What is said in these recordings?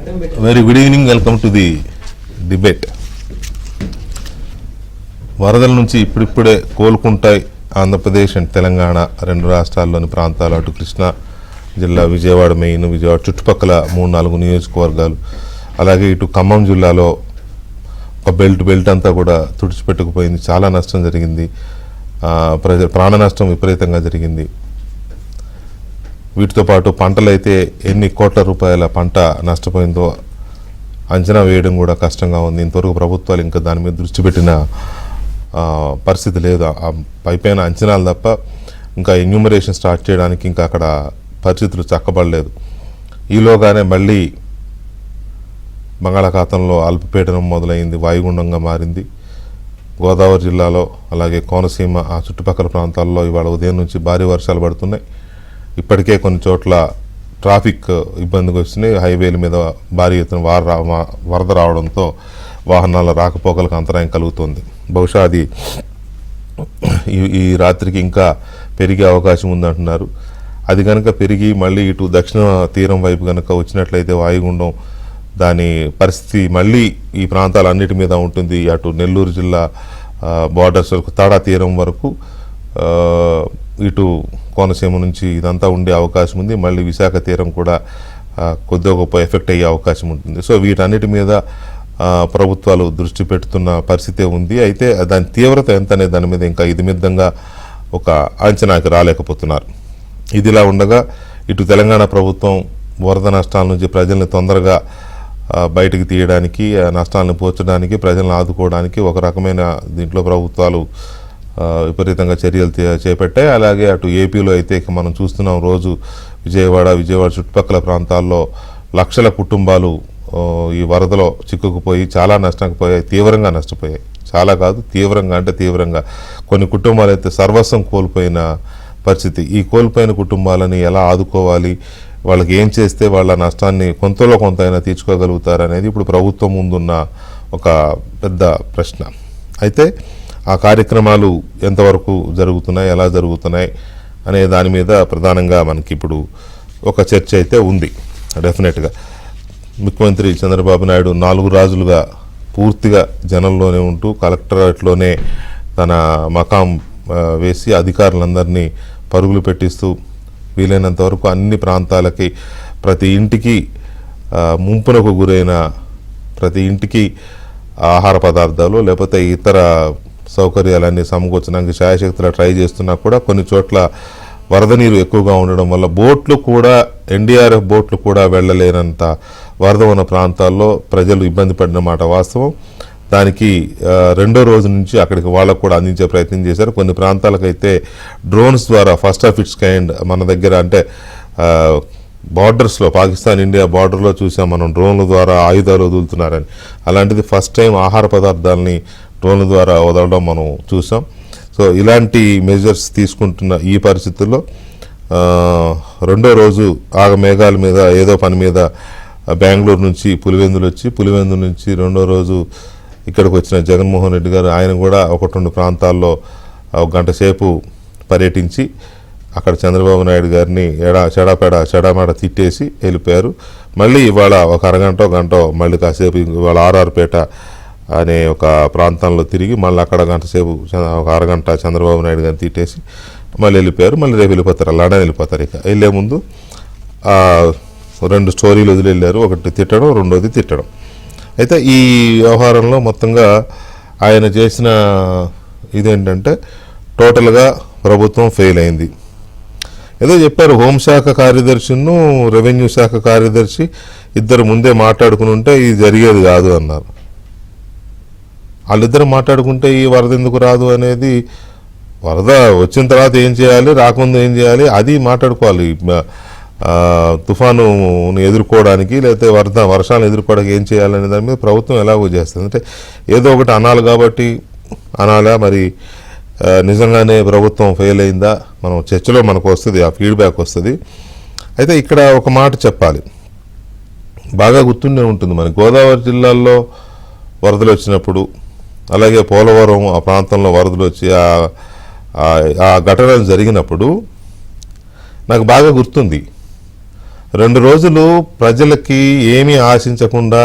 Very good evening, welcome to the debate. వరదల నుంచి ఇప్పుడిప్పుడే కోలుకుంటాయి ఆంధ్రప్రదేశ్ అండ్ తెలంగాణ రెండు రాష్ట్రాల్లోని ప్రాంతాలు. అటు కృష్ణా జిల్లా, విజయవాడ మెయిన్, విజయవాడ చుట్టుపక్కల 3-4 నియోజకవర్గాలు, అలాగే ఇటు ఖమ్మం జిల్లాలో ఒక బెల్ట్ అంతా కూడా తుడిచిపెట్టుకుపోయింది. చాలా నష్టం జరిగింది, ప్రాణ నష్టం విపరీతంగా జరిగింది. వీటితో పాటు పంటలు అయితే ఎన్ని కోట్ల రూపాయల పంట నష్టపోయిందో అంచనా వేయడం కూడా కష్టంగా ఉంది. ఇంతవరకు ప్రభుత్వాలు ఇంకా దాని మీద దృష్టి పెట్టిన పరిస్థితి లేదు. పైపైన అంచనాలు తప్ప ఇంకా ఎన్యూమరేషన్ స్టార్ట్ చేయడానికి ఇంకా అక్కడ పరిస్థితులు చక్కబడలేదు. ఈలోగానే మళ్ళీ బంగాళాఖాతంలో అల్పపీడనం మొదలైంది, వాయుగుండంగా మారింది. గోదావరి జిల్లాలో అలాగే కోనసీమ ఆ చుట్టుపక్కల ప్రాంతాల్లో ఇవాళ ఉదయం నుంచి భారీ వర్షాలు పడుతున్నాయి. ఇప్పటికే కొన్ని చోట్ల ట్రాఫిక్ ఇబ్బందికి వస్తున్నాయి. హైవేల మీద భారీ ఎత్తున వరద రావడంతో వాహనాల రాకపోకలకు అంతరాయం కలుగుతుంది. బహుశా అది ఈ రాత్రికి ఇంకా పెరిగే అవకాశం ఉందంటున్నారు. అది కనుక పెరిగి మళ్ళీ ఇటు దక్షిణ తీరం వైపు కనుక వచ్చినట్లయితే వాయుగుండం దాని పరిస్థితి మళ్ళీ ఈ ప్రాంతాలన్నిటి మీద ఉంటుంది. అటు నెల్లూరు జిల్లా బార్డర్స్ వరకు, తాడా తీరం వరకు, ఇటు కోనసీమ నుంచి ఇదంతా ఉండే అవకాశం ఉంది. మళ్ళీ విశాఖ తీరం కూడా కొద్దిగా గొప్ప ఎఫెక్ట్ అయ్యే అవకాశం ఉంటుంది. సో వీటన్నిటి మీద ప్రభుత్వాలు దృష్టి పెడుతున్న పరిస్థితే ఉంది. అయితే దాని తీవ్రత ఎంత అనే దాని మీద ఇంకా ఇదిమిద్దంగా ఒక అంచనాకి రాలేకపోతున్నారు. ఇదిలా ఉండగా ఇటు తెలంగాణ ప్రభుత్వం వరద నష్టాల నుంచి ప్రజల్ని తొందరగా బయటికి తీయడానికి, నష్టాలను పోర్చడానికి, ప్రజలను ఆదుకోవడానికి ఒక రకమైన దీంట్లో ప్రభుత్వాలు విపరీతంగా చర్యలు చేపట్టాయి. అలాగే అటు ఏపీలో అయితే మనం చూస్తున్నాం, రోజు విజయవాడ చుట్టుపక్కల ప్రాంతాల్లో లక్షల కుటుంబాలు ఈ వరదలో చిక్కుకుపోయి చాలా నష్టపోయాయి, తీవ్రంగా నష్టపోయాయి. చాలా కాదు, తీవ్రంగా అంటే తీవ్రంగా. కొన్ని కుటుంబాలు అయితే సర్వస్వం కోల్పోయిన పరిస్థితి. ఈ కోల్పోయిన కుటుంబాలని ఎలా ఆదుకోవాలి, వాళ్ళకి ఏం చేస్తే వాళ్ళ నష్టాన్ని కొంతలో కొంత అయినా తీర్చుకోగలుగుతారనేది ఇప్పుడు ప్రభుత్వం ముందున్న ఒక పెద్ద ప్రశ్న. అయితే ఆ కార్యక్రమాలు ఎంతవరకు జరుగుతున్నాయి, ఎలా జరుగుతున్నాయి అనే దాని మీద ప్రధానంగా మనకి ఇప్పుడు ఒక చర్చ అయితే ఉంది. డెఫినెట్గా ముఖ్యమంత్రి చంద్రబాబు నాయుడు 4 రోజులుగా పూర్తిగా జనంలోనే ఉంటూ కలెక్టరేట్లోనే తన మకాం వేసి అధికారులందరినీ పరుగులు పెట్టిస్తూ వీలైనంత వరకు అన్ని ప్రాంతాలకి, ప్రతి ఇంటికి ముంపునకు గురైన ప్రతి ఇంటికి ఆహార పదార్థాలు లేకపోతే ఇతర సౌకర్యాలన్నీ సమకూర్చడానికి శాయశక్తులా ట్రై చేస్తున్నా కూడా కొన్ని చోట్ల వరద నీరు ఎక్కువగా ఉండడం వల్ల బోట్లు కూడా, ఎన్డీఆర్ఎఫ్ బోట్లు కూడా వెళ్ళలేనంత వరద ఉన్న ప్రాంతాల్లో ప్రజలు ఇబ్బంది పడిన మాట వాస్తవం. దానికి రెండో రోజు నుంచి అక్కడికి వాళ్ళకు కూడా అందించే ప్రయత్నం చేశారు. కొన్ని ప్రాంతాలకైతే డ్రోన్స్ ద్వారా ఫస్ట్ ఆఫ్ ఇట్స్ కైండ్ మన దగ్గర, అంటే బార్డర్స్లో, పాకిస్తాన్ ఇండియా బార్డర్లో చూసాం మనం డ్రోన్ల ద్వారా ఆయుధాలు వదులుతున్నారని. అలాంటిది ఫస్ట్ టైం ఆహార పదార్థాలని డ్రోన్ల ద్వారా వదలడం మనం చూసాం. సో ఇలాంటి మెజర్స్ తీసుకుంటున్న ఈ పరిస్థితుల్లో రెండో రోజు మేఘాల మీద ఏదో పని మీద బెంగళూరు నుంచి పులివెందులు వచ్చి, పులివెందుల నుంచి రెండో రోజు ఇక్కడికి వచ్చిన జగన్మోహన్ రెడ్డి గారు, ఆయన కూడా 1-2 ప్రాంతాల్లో 1 గంట సేపు పర్యటించి అక్కడ చంద్రబాబు నాయుడు గారిని చెడామాడ తిట్టేసి వెళ్ళిపోయారు. మళ్ళీ ఇవాళ ఒక గంట మళ్ళీ కాసేపు ఇవాళ ఆర్ఆర్పేట అనే ఒక ప్రాంతంలో తిరిగి మళ్ళీ అక్కడ గంట సేపు ఒక అరగంట చంద్రబాబు నాయుడు గారిని తిట్టేసి మళ్ళీ వెళ్ళిపోయారు. మళ్ళీ రేపు వెళ్ళిపోతారు, లండన్ వెళ్ళిపోతారు. ఇక వెళ్ళే ముందు 2 స్టోరీలు వదిలి వెళ్ళారు. ఒకటి తిట్టడం, రెండోది తిట్టడం. అయితే ఈ వ్యవహారంలో మొత్తంగా ఆయన చేసిన ఇదేంటంటే టోటల్గా ప్రభుత్వం ఫెయిల్ అయింది. ఏదో చెప్పారు, హోంశాఖ కార్యదర్శిను రెవెన్యూ శాఖ కార్యదర్శి ఇద్దరు ముందే మాట్లాడుకుని ఉంటే ఇది జరిగేది కాదు అన్నారు. వాళ్ళిద్దరు మాట్లాడుకుంటే ఈ వరద ఎందుకు రాదు అనేది, వరద వచ్చిన తర్వాత ఏం చేయాలి, రాకుండా ఏం చేయాలి, అది మాట్లాడుకోవాలి. తుఫాను ఎదుర్కోవడానికి లేకపోతే వర్షాలను ఎదుర్కోవడానికి ఏం చేయాలనే దాని మీద ప్రభుత్వం ఎలాగో చేస్తుంది. అంటే ఏదో ఒకటి అనాలి కాబట్టి అనాలా, మరి నిజంగానే ప్రభుత్వం ఫెయిల్ అయిందా, మనం చర్చలో మనకు వస్తుంది, ఆ ఫీడ్బ్యాక్ వస్తుంది. అయితే ఇక్కడ ఒక మాట చెప్పాలి, బాగా గుర్తుండే ఉంటుంది మనకి. గోదావరి జిల్లాల్లో వరదలు వచ్చినప్పుడు, అలాగే పోలవరం ఆ ప్రాంతంలో వరదలు వచ్చి ఆ ఘటనలు జరిగినప్పుడు నాకు బాగా గుర్తుంది. 2 రోజులు ప్రజలకి ఏమీ ఆశించకుండా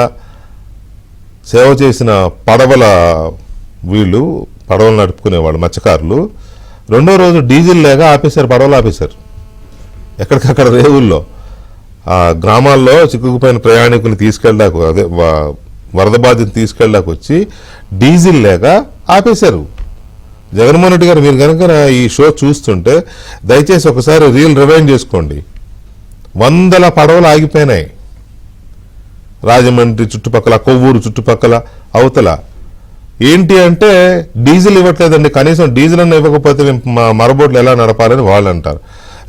సేవ చేసిన పడవలు నడుపుకునేవాళ్ళు మత్స్యకారులు 2వ రోజు డీజిల్ లేక ఆపేశారు, పడవలు ఆపేశారు. ఎక్కడికక్కడ రేవుల్లో ఆ గ్రామాల్లో చిక్కుకుపోయిన ప్రయాణికులు తీసుకెళ్ళడానికి, అదే వరద బాధితులు తీసుకెళ్ళడానికి వచ్చి డీజిల్ లేక ఆపేశారు. జగన్మోహన్ రెడ్డి గారు, మీరు కనుక ఈ షో చూస్తుంటే దయచేసి ఒకసారి రీల్ రివైండ్ చేసుకోండి. 100 పడవలు ఆగిపోయినాయి రాజమండ్రి చుట్టుపక్కల, కొవ్వూరు చుట్టుపక్కల, అవతల. ఏంటి అంటే డీజిల్ ఇవ్వట్లేదండి, కనీసం డీజిల్ అన్న ఇవ్వకపోతే మరబోట్లు ఎలా నడపాలని వాళ్ళు అంటారు.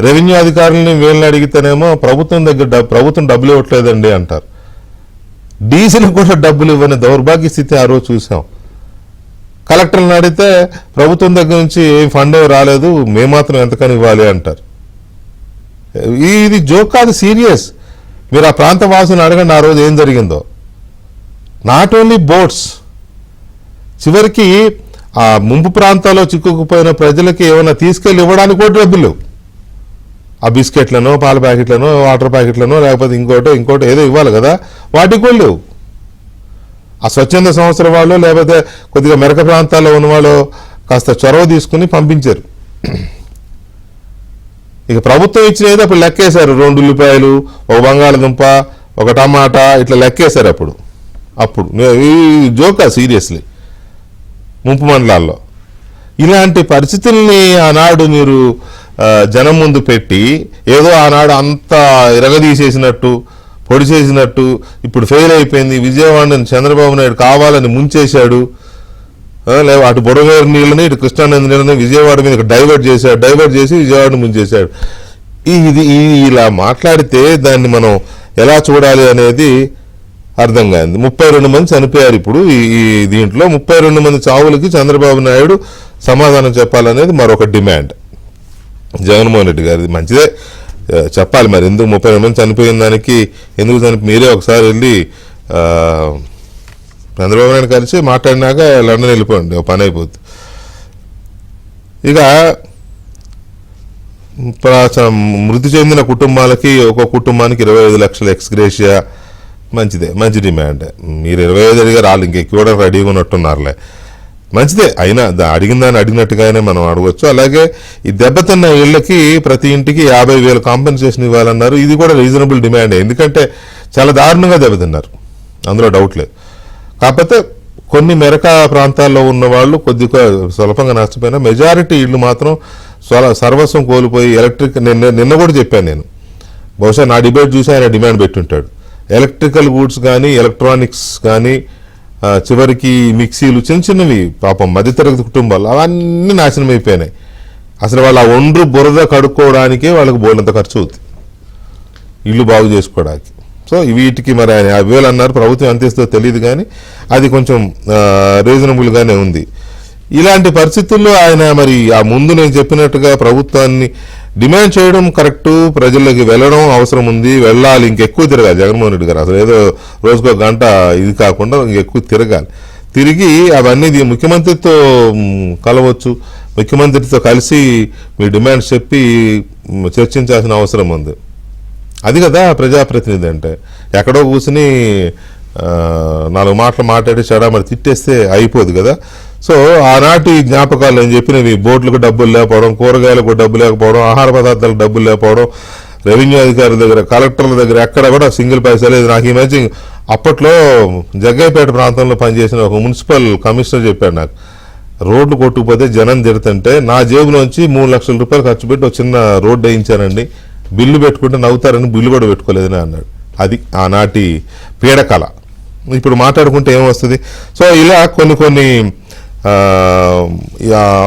రెవెన్యూ అధికారులని వీళ్ళని అడిగితేనేమో ప్రభుత్వం డబ్బులు ఇవ్వట్లేదండి అంటారు. డీజిల్ కూడా డబ్బులు ఇవ్వని దౌర్భాగ్య స్థితి ఆ రోజు చూసాం. కలెక్టర్ని అడిగితే ప్రభుత్వం దగ్గర నుంచి ఏం ఫండ్ రాలేదు, మేము మాత్రం ఎంతకని ఇవ్వాలి అంటారు. ఇది జోక్ కాదు, సీరియస్. మీరు ఆ ప్రాంత వాసులను అడగండి ఆ రోజు ఏం జరిగిందో. నాట్ ఓన్లీ బోట్స్, చివరికి ఆ ముంపు ప్రాంతాల్లో చిక్కుకుపోయిన ప్రజలకి ఏమైనా తీసుకెళ్ళి ఇవ్వడానికి కూడా డబ్బులు, ఆ బిస్కెట్లను, పాల ప్యాకెట్లను, వాటర్ ప్యాకెట్లను, లేకపోతే ఇంకోటి ఏదో ఇవ్వాలి కదా, వాటికి కూడా లేవు. ఆ స్వచ్ఛంద సంస్థల వాళ్ళు, లేకపోతే కొద్దిగా మెరక ప్రాంతాల్లో ఉన్న వాళ్ళు కాస్త చొరవ తీసుకుని పంపించారు. ఇక ప్రభుత్వం ఇచ్చినది అప్పుడు లెక్కేశారు. 2 ఉల్లిపాయలు, ఒక బంగాళదుంప, ఒక టమాటా, ఇట్లా లెక్కేశారు. అప్పుడు ఈ జోకా సీరియస్లీ ముంపు మండలాల్లో. ఇలాంటి పరిస్థితుల్ని ఆనాడు మీరు జనం ముందు పెట్టి ఏదో ఆనాడు అంతా ఇరగదీసేసినట్టు, పొడి చేసినట్టు, ఇప్పుడు ఫెయిల్ అయిపోయింది, విజయవాడని చంద్రబాబు నాయుడు కావాలని ముంచేశాడు, లేవు అటు బుడవేరు నీళ్ళని ఇటు కృష్ణానది నీళ్ళని విజయవాడ మీద డైవర్ట్ చేసి విజయవాడని ముంచేశాడు. ఇది ఇలా మాట్లాడితే దాన్ని మనం ఎలా చూడాలి అనేది అర్థం కాదు. 32 మంది చనిపోయారు. ఇప్పుడు ఈ దీంట్లో 32 మంది చావులకి చంద్రబాబు నాయుడు సమాధానం చెప్పాలనేది మరొక డిమాండ్ జగన్మోహన్ రెడ్డి గారిది. మంచిదే చెప్పాలి, మరి ఎందుకు 32 మంది చనిపోయిన దానికి ఎందుకు మీరే ఒకసారి వెళ్ళి చంద్రబాబు నాయుడు కలిసి మాట్లాడినాక లండన్ వెళ్ళిపోండి, ఒక పని అయిపోద్ది. ఇక మృతి చెందిన కుటుంబాలకి ఒక్కొక్క కుటుంబానికి 25 లక్షల ఎక్స్గ్రేషియా, మంచి డిమాండ్. మీరు 25 అడిగారు, వాళ్ళు ఇంకెక్కువ కూడా రెడీగా ఉన్నట్టున్నారులే, మంచిదే. అయినా అడిగిన దాన్ని అడిగినట్టుగానే మనం అడగవచ్చు. అలాగే ఈ దెబ్బతిన్న ఇళ్లకి ప్రతి ఇంటికి 50,000 కాంపెన్సేషన్ ఇవ్వాలన్నారు. ఇది కూడా రీజనబుల్ డిమాండే, ఎందుకంటే చాలా దారుణంగా దెబ్బతిన్నారు, అందులో డౌట్ లేదు. కాకపోతే కొన్ని మెరక ప్రాంతాల్లో ఉన్న వాళ్ళు కొద్దిగా స్వల్పంగా నష్టపోయినా మెజారిటీ ఇళ్ళు మాత్రం సర్వస్వం కోల్పోయి నిన్న కూడా చెప్పాను నేను, బహుశా నా డిబేట్ చూసి ఆయన డిమాండ్ పెట్టుంటాడు. ఎలక్ట్రికల్ గూడ్స్ కానీ, ఎలక్ట్రానిక్స్ కానీ, చివరికి మిక్సీలు, చిన్నవి పాపం మధ్యతరగతి కుటుంబాలు అవన్నీ నాశనం అయిపోయినాయి. అసలు వాళ్ళ ఒండ్రు బురద కడుక్కోవడానికే వాళ్ళకి బోలంత ఖర్చు అవుతుంది ఇల్లు బాగు చేసుకోవడానికి. సో వీటికి మరి ఆయన 50,000 అన్నారు, ప్రభుత్వం ఎంత ఇస్తుందో తెలియదు, కానీ అది కొంచెం రీజనబుల్గానే ఉంది. ఇలాంటి పరిస్థితుల్లో ఆయన మరి ఆ ముందు నేను చెప్పినట్టుగా ప్రభుత్వాన్ని డిమాండ్ చేయడం కరెక్టు, ప్రజల్లోకి వెళ్ళడం అవసరం ఉంది, వెళ్ళాలి, ఇంకెక్కువ తిరగాలి జగన్మోహన్ రెడ్డి గారు. అసలు ఏదో రోజుకో గంట ఇది కాకుండా ఇంకెక్కువ తిరగాలి. తిరిగి అవన్నీ ముఖ్యమంత్రితో కలవచ్చు, ముఖ్యమంత్రితో కలిసి మీ డిమాండ్స్ చెప్పి చర్చించాల్సిన అవసరం ఉంది. అది కదా ప్రజాప్రతినిధి అంటే. ఎక్కడో కూర్చుని 4 మాటలు మాట్లాడి మరి తిట్టేస్తే అయిపోదు కదా. సో ఆనాటి జ్ఞాపకాలు నేను చెప్పినవి, బోట్లకు డబ్బులు లేకపోవడం, కూరగాయలకు డబ్బు లేకపోవడం, ఆహార పదార్థాలకు డబ్బులు లేకపోవడం, రెవెన్యూ అధికారుల దగ్గర, కలెక్టర్ల దగ్గర ఎక్కడ కూడా సింగిల్ పైసా లేదు. నాకు ఈ మధ్య అప్పట్లో జగ్గైపేట ప్రాంతంలో పనిచేసిన ఒక మున్సిపల్ కమిషనర్ చెప్పాడు నాకు, రోడ్లు కొట్టుకుపోతే జనం తిడుతుంటే నా జేబులోంచి 3 లక్షల రూపాయలు ఖర్చు పెట్టి ఒక చిన్న రోడ్డు వేయించానండి, బిల్లు పెట్టుకుంటే నవ్వుతారని బిల్లు కూడా పెట్టుకోలేదని అన్నాడు. అది ఆనాటి పీడకల. ఇప్పుడు మాట్లాడుకుంటే ఏమొస్తుంది. సో ఇలా కొన్ని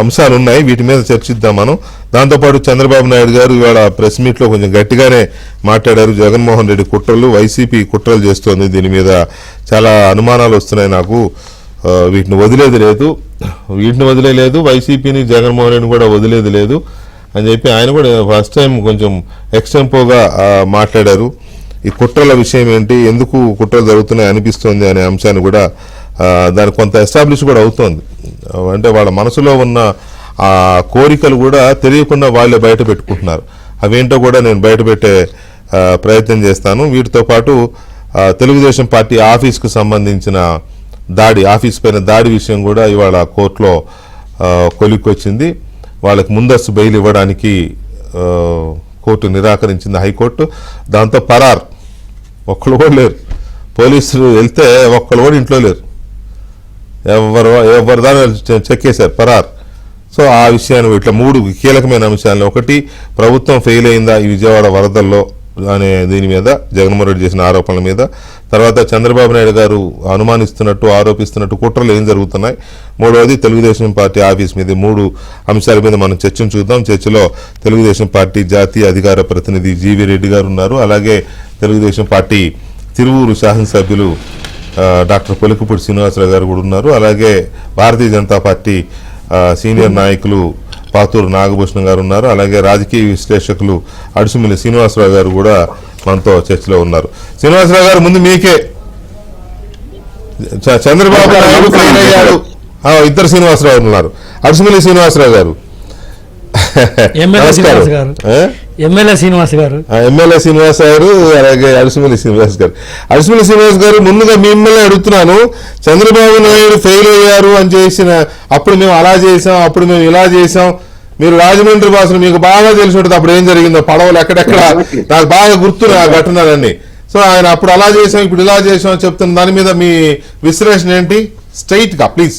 అంశాలు ఉన్నాయి, వీటి మీద చర్చిద్దాం మనం. దాంతోపాటు చంద్రబాబు నాయుడు గారు ఇవాళ ప్రెస్ మీట్లో కొంచెం గట్టిగానే మాట్లాడారు. జగన్మోహన్ రెడ్డి కుట్రలు, వైసీపీ కుట్రలు చేస్తోంది, దీని మీద చాలా అనుమానాలు వస్తున్నాయి నాకు, వీటిని వదిలేదు, వైసీపీని జగన్మోహన్ రెడ్డిని కూడా వదిలేది లేదు అని చెప్పి ఆయన కూడా ఫస్ట్ టైం కొంచెం ఎక్స్టెంపోగా మాట్లాడారు. ఈ కుట్రల విషయం ఏంటి, ఎందుకు కుట్రలు జరుగుతున్నాయి అనిపిస్తోంది అనే అంశాన్ని కూడా దానికి కొంత ఎస్టాబ్లిష్ కూడా అవుతోంది. అంటే వాళ్ళ మనసులో ఉన్న ఆ కోరికలు కూడా తెలియకుండా వాళ్ళే బయట పెట్టుకుంటున్నారు. అవేంటో కూడా నేను బయట పెట్టే ప్రయత్నం చేస్తాను. వీటితో పాటు తెలుగుదేశం పార్టీ ఆఫీస్కు సంబంధించిన ఆఫీస్ పైన దాడి విషయం కూడా ఇవాళ కోర్టులో కొలిక్కొచ్చింది. వాళ్ళకి ముందస్తు బెయిల్ ఇవ్వడానికి కోర్టు నిరాకరించింది, హైకోర్టు. దాంతో పరార్, ఒక్కళ్ళు కూడా లేరు. పోలీసులు వెళ్తే ఒక్కళ్ళు కూడా ఇంట్లో లేరు, ఎవరి దాని చెక్కేశారు, పరార్. సో ఆ విషయాన్ని ఇట్లా 3 కీలకమైన అంశాలను, ఒకటి ప్రభుత్వం ఫెయిల్ అయిందా ఈ విజయవాడ వరదల్లో అనే దీని మీద, జగన్మోహన్ రెడ్డి చేసిన ఆరోపణల మీద, తర్వాత చంద్రబాబు నాయుడు గారు అనుమానిస్తున్నట్టు ఆరోపిస్తున్నట్టు కుట్రలు ఏం జరుగుతున్నాయి, మూడవది తెలుగుదేశం పార్టీ ఆఫీస్ మీద. 3 అంశాల మీద మనం చర్చను చూద్దాం. చర్చలో తెలుగుదేశం పార్టీ జాతీయ అధికార ప్రతినిధి జీవీ రెడ్డి గారు ఉన్నారు, అలాగే తెలుగుదేశం పార్టీ తిరువూరు శాసనసభ్యులు డాక్టర్ పొలికపూడి శ్రీనివాసరావు గారు కూడా ఉన్నారు, అలాగే భారతీయ జనతా పార్టీ సీనియర్ నాయకులు పాతూరు నాగభూషణం గారు ఉన్నారు, అలాగే రాజకీయ విశ్లేషకులు అడుసుమిల్లి శ్రీనివాసరావు గారు కూడా మనతో చర్చలో ఉన్నారు. శ్రీనివాసరావు గారు, ముందు మీకే, చంద్రబాబు నాయుడు ఫెయిల్ అయ్యాడు, ఇద్దరు శ్రీనివాసరావు ఉన్నారు, అడుసుమిల్లి శ్రీనివాసరావు గారు, ఎమ్మెల్యే శ్రీనివాస్ గారు, అలాగే అడుసుమిల్లి శ్రీనివాస్ గారు. అడుసుమిల్లి శ్రీనివాస్ గారు, ముందుగా మిమ్మల్ని అడుగుతున్నాను, చంద్రబాబు నాయుడు ఫెయిల్ అయ్యారు అని చేసిన, అప్పుడు మేము అలా చేసాం, అప్పుడు మేము ఇలా చేసాం, మీరు రాజమండ్రి భాషను మీకు బాగా తెలిసి ఉంటుంది అప్పుడు ఏం జరిగిందో, పడవలు ఎక్కడెక్కడ, నాకు బాగా గుర్తు ఆ ఘటనలన్నీ. సో ఆయన అప్పుడు అలా చేసాం, ఇప్పుడు ఇలా చేసాం అని చెప్తున్న దాని మీద మీ విశ్లేషణ ఏంటి? స్ట్రైట్ గా ప్లీజ్.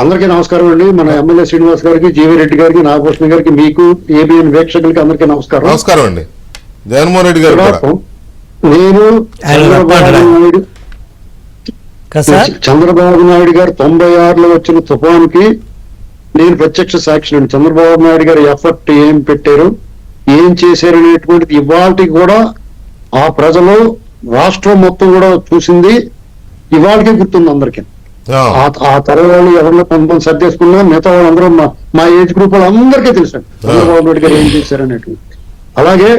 అందరికీ నమస్కారం అండి. మన ఎమ్మెల్యే శ్రీనివాస్ గారికి, జీవీ రెడ్డి గారికి, నాగభూషణ గారికి, మీకు ఏబిఎన్ వీక్షకులకి అందరికీ నమస్కారం. నమస్కారం అండి. జగన్మోహన్ రెడ్డి గారు, నేను చంద్రబాబు నాయుడు గారు 96లో వచ్చిన తుఫానుకి నేను ప్రత్యక్ష సాక్షి అండి. చంద్రబాబు నాయుడు గారు ఎఫర్ట్ ఏం పెట్టారు, ఏం చేశారు అనేటువంటిది ఇవాళకి కూడా ఆ ప్రజలు, రాష్ట్రం మొత్తం కూడా చూసింది, ఇవాళకే గుర్తుంది అందరికీ. ఆ తరం వాళ్ళు ఎవరిలో కొంతమంది సర్దేసుకున్నా మిగతా వాళ్ళందరూ మా ఏజ్ గ్రూప్ వాళ్ళందరికీ తెలుసు చంద్రబాబు నాయుడు గారు ఏం చేశారనేటువంటి. అలాగే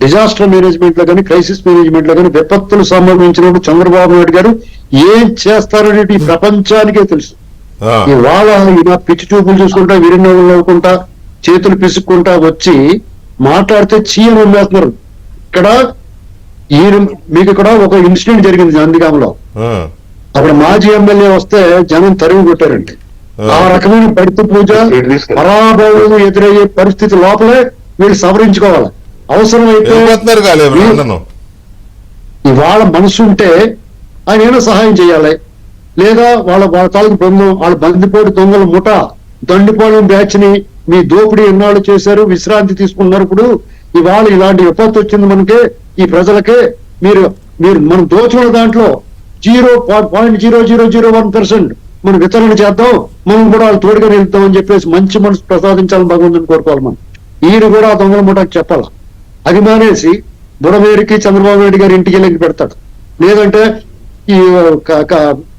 డిజాస్టర్ మేనేజ్మెంట్ లో కానీ, క్రైసిస్ మేనేజ్మెంట్ లో కానీ, విపత్తులు సంభవించినప్పుడు చంద్రబాబు నాయుడు గారు ఏం చేస్తారనేది ఈ ప్రపంచానికే తెలుసు. ఇవాళ ఇలా పిచ్చి చూపులు చూసుకుంటా, విరినవ్వులు నవ్వుకుంటా, చేతులు పిసుక్కుంటా వచ్చి మాట్లాడితే చీయ నమ్మేస్తున్నారు. ఇక్కడ మీకు ఇక్కడ ఒక ఇన్సిడెంట్ జరిగింది నందిగామలో. అక్కడ మాజీ ఎమ్మెల్యే వస్తే జనం తరిమి కొట్టారండి. ఆ రకమైన పడితే పూజ, పరాభవం ఎదురయ్యే పరిస్థితి లోపలే వీళ్ళు సవరించుకోవాలి. అవసరమైతే ఇవాళ మనసు ఉంటే ఆయన ఏమైనా సహాయం చేయాలి, లేదా వాళ్ళ తాలూకు బృందం, వాళ్ళ బందిపోటు దొంగల ముఠ, దండిపోవడం బ్యాచ్ ని మీ దోపిడీ ఎన్నాళ్ళు చేశారు, విశ్రాంతి తీసుకున్నారు. ఇప్పుడు ఇవాళ ఇలాంటి విపత్తు వచ్చింది మనకే, ఈ ప్రజలకే. మీరు మనం దోచుకున్న దాంట్లో 0.0001% మనం వితరణ చేద్దాం, మనం కూడా వాళ్ళు తోడుగా నిలుద్దాం అని చెప్పేసి మంచి మనసు ప్రసాదించాలని భగవంతుని కోరుకోవాలి. మనం ఈయన కూడా ఆ దొంగల ముఠాకి చెప్పాలి. అది మానేసి బుడమేరికి చంద్రబాబు నాయుడు గారి ఇంటికి వెళ్ళి పెడతాడు, లేదంటే ఈ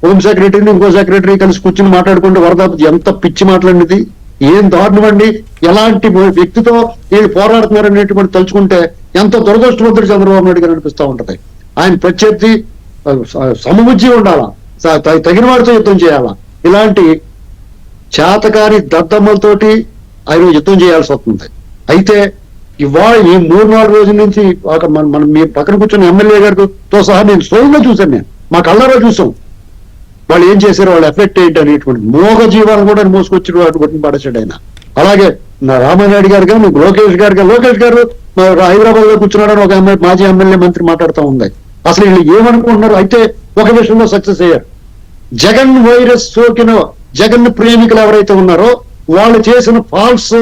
హోమ్ సెక్రటరీని ఇంకో సెక్రటరీ కలిసి కూర్చుని మాట్లాడుకుంటూ వరద ఎంత పిచ్చి మాట్లాడినది, ఏం దారుణం అండి. ఎలాంటి వ్యక్తితో వీళ్ళు పోరాడుతున్నారు అనేటువంటి తలుచుకుంటే ఎంత దురదృష్టవంతుడు చంద్రబాబు నాయుడు గారు అనిపిస్తూ ఉంటది. ఆయన ప్రత్యర్థి సమబుద్ధి ఉండాలా, తగిన వాడితో యుద్ధం చేయాలా. ఇలాంటి చేతకాని దద్దమ్మలతోటి ఆయన యుద్ధం చేయాల్సి వస్తుంది. అయితే ఇవాళ ఈ 3-4 రోజుల నుంచి మనం మీ పక్కన కూర్చొని ఎమ్మెల్యే గారితో సహా నేను స్వయంగా చూశాను, నేను మా కళ్ళలో చూసాం వాళ్ళు ఏం చేశారు, వాళ్ళ ఎఫెక్ట్ ఏంటి అనేటువంటి. మోగ జీవాలను కూడా మోసుకొచ్చి వాటి కొట్టిన పడేసాడు ఆయన. అలాగే రామానాయుడు గారు కానీ, లోకేష్ గారు హైదరాబాద్ లో కూర్చున్నాడని ఒక మాజీ ఎమ్మెల్యే మంత్రి మాట్లాడుతూ ఉంది. అసలు వీళ్ళు ఏమనుకుంటున్నారు? అయితే ఒక విషయంలో సక్సెస్ అయ్యారు. జగన్ వైరస్ సోకిన జగన్ ప్రేమికులు ఎవరైతే ఉన్నారో వాళ్ళు చేసిన ఫాల్స్,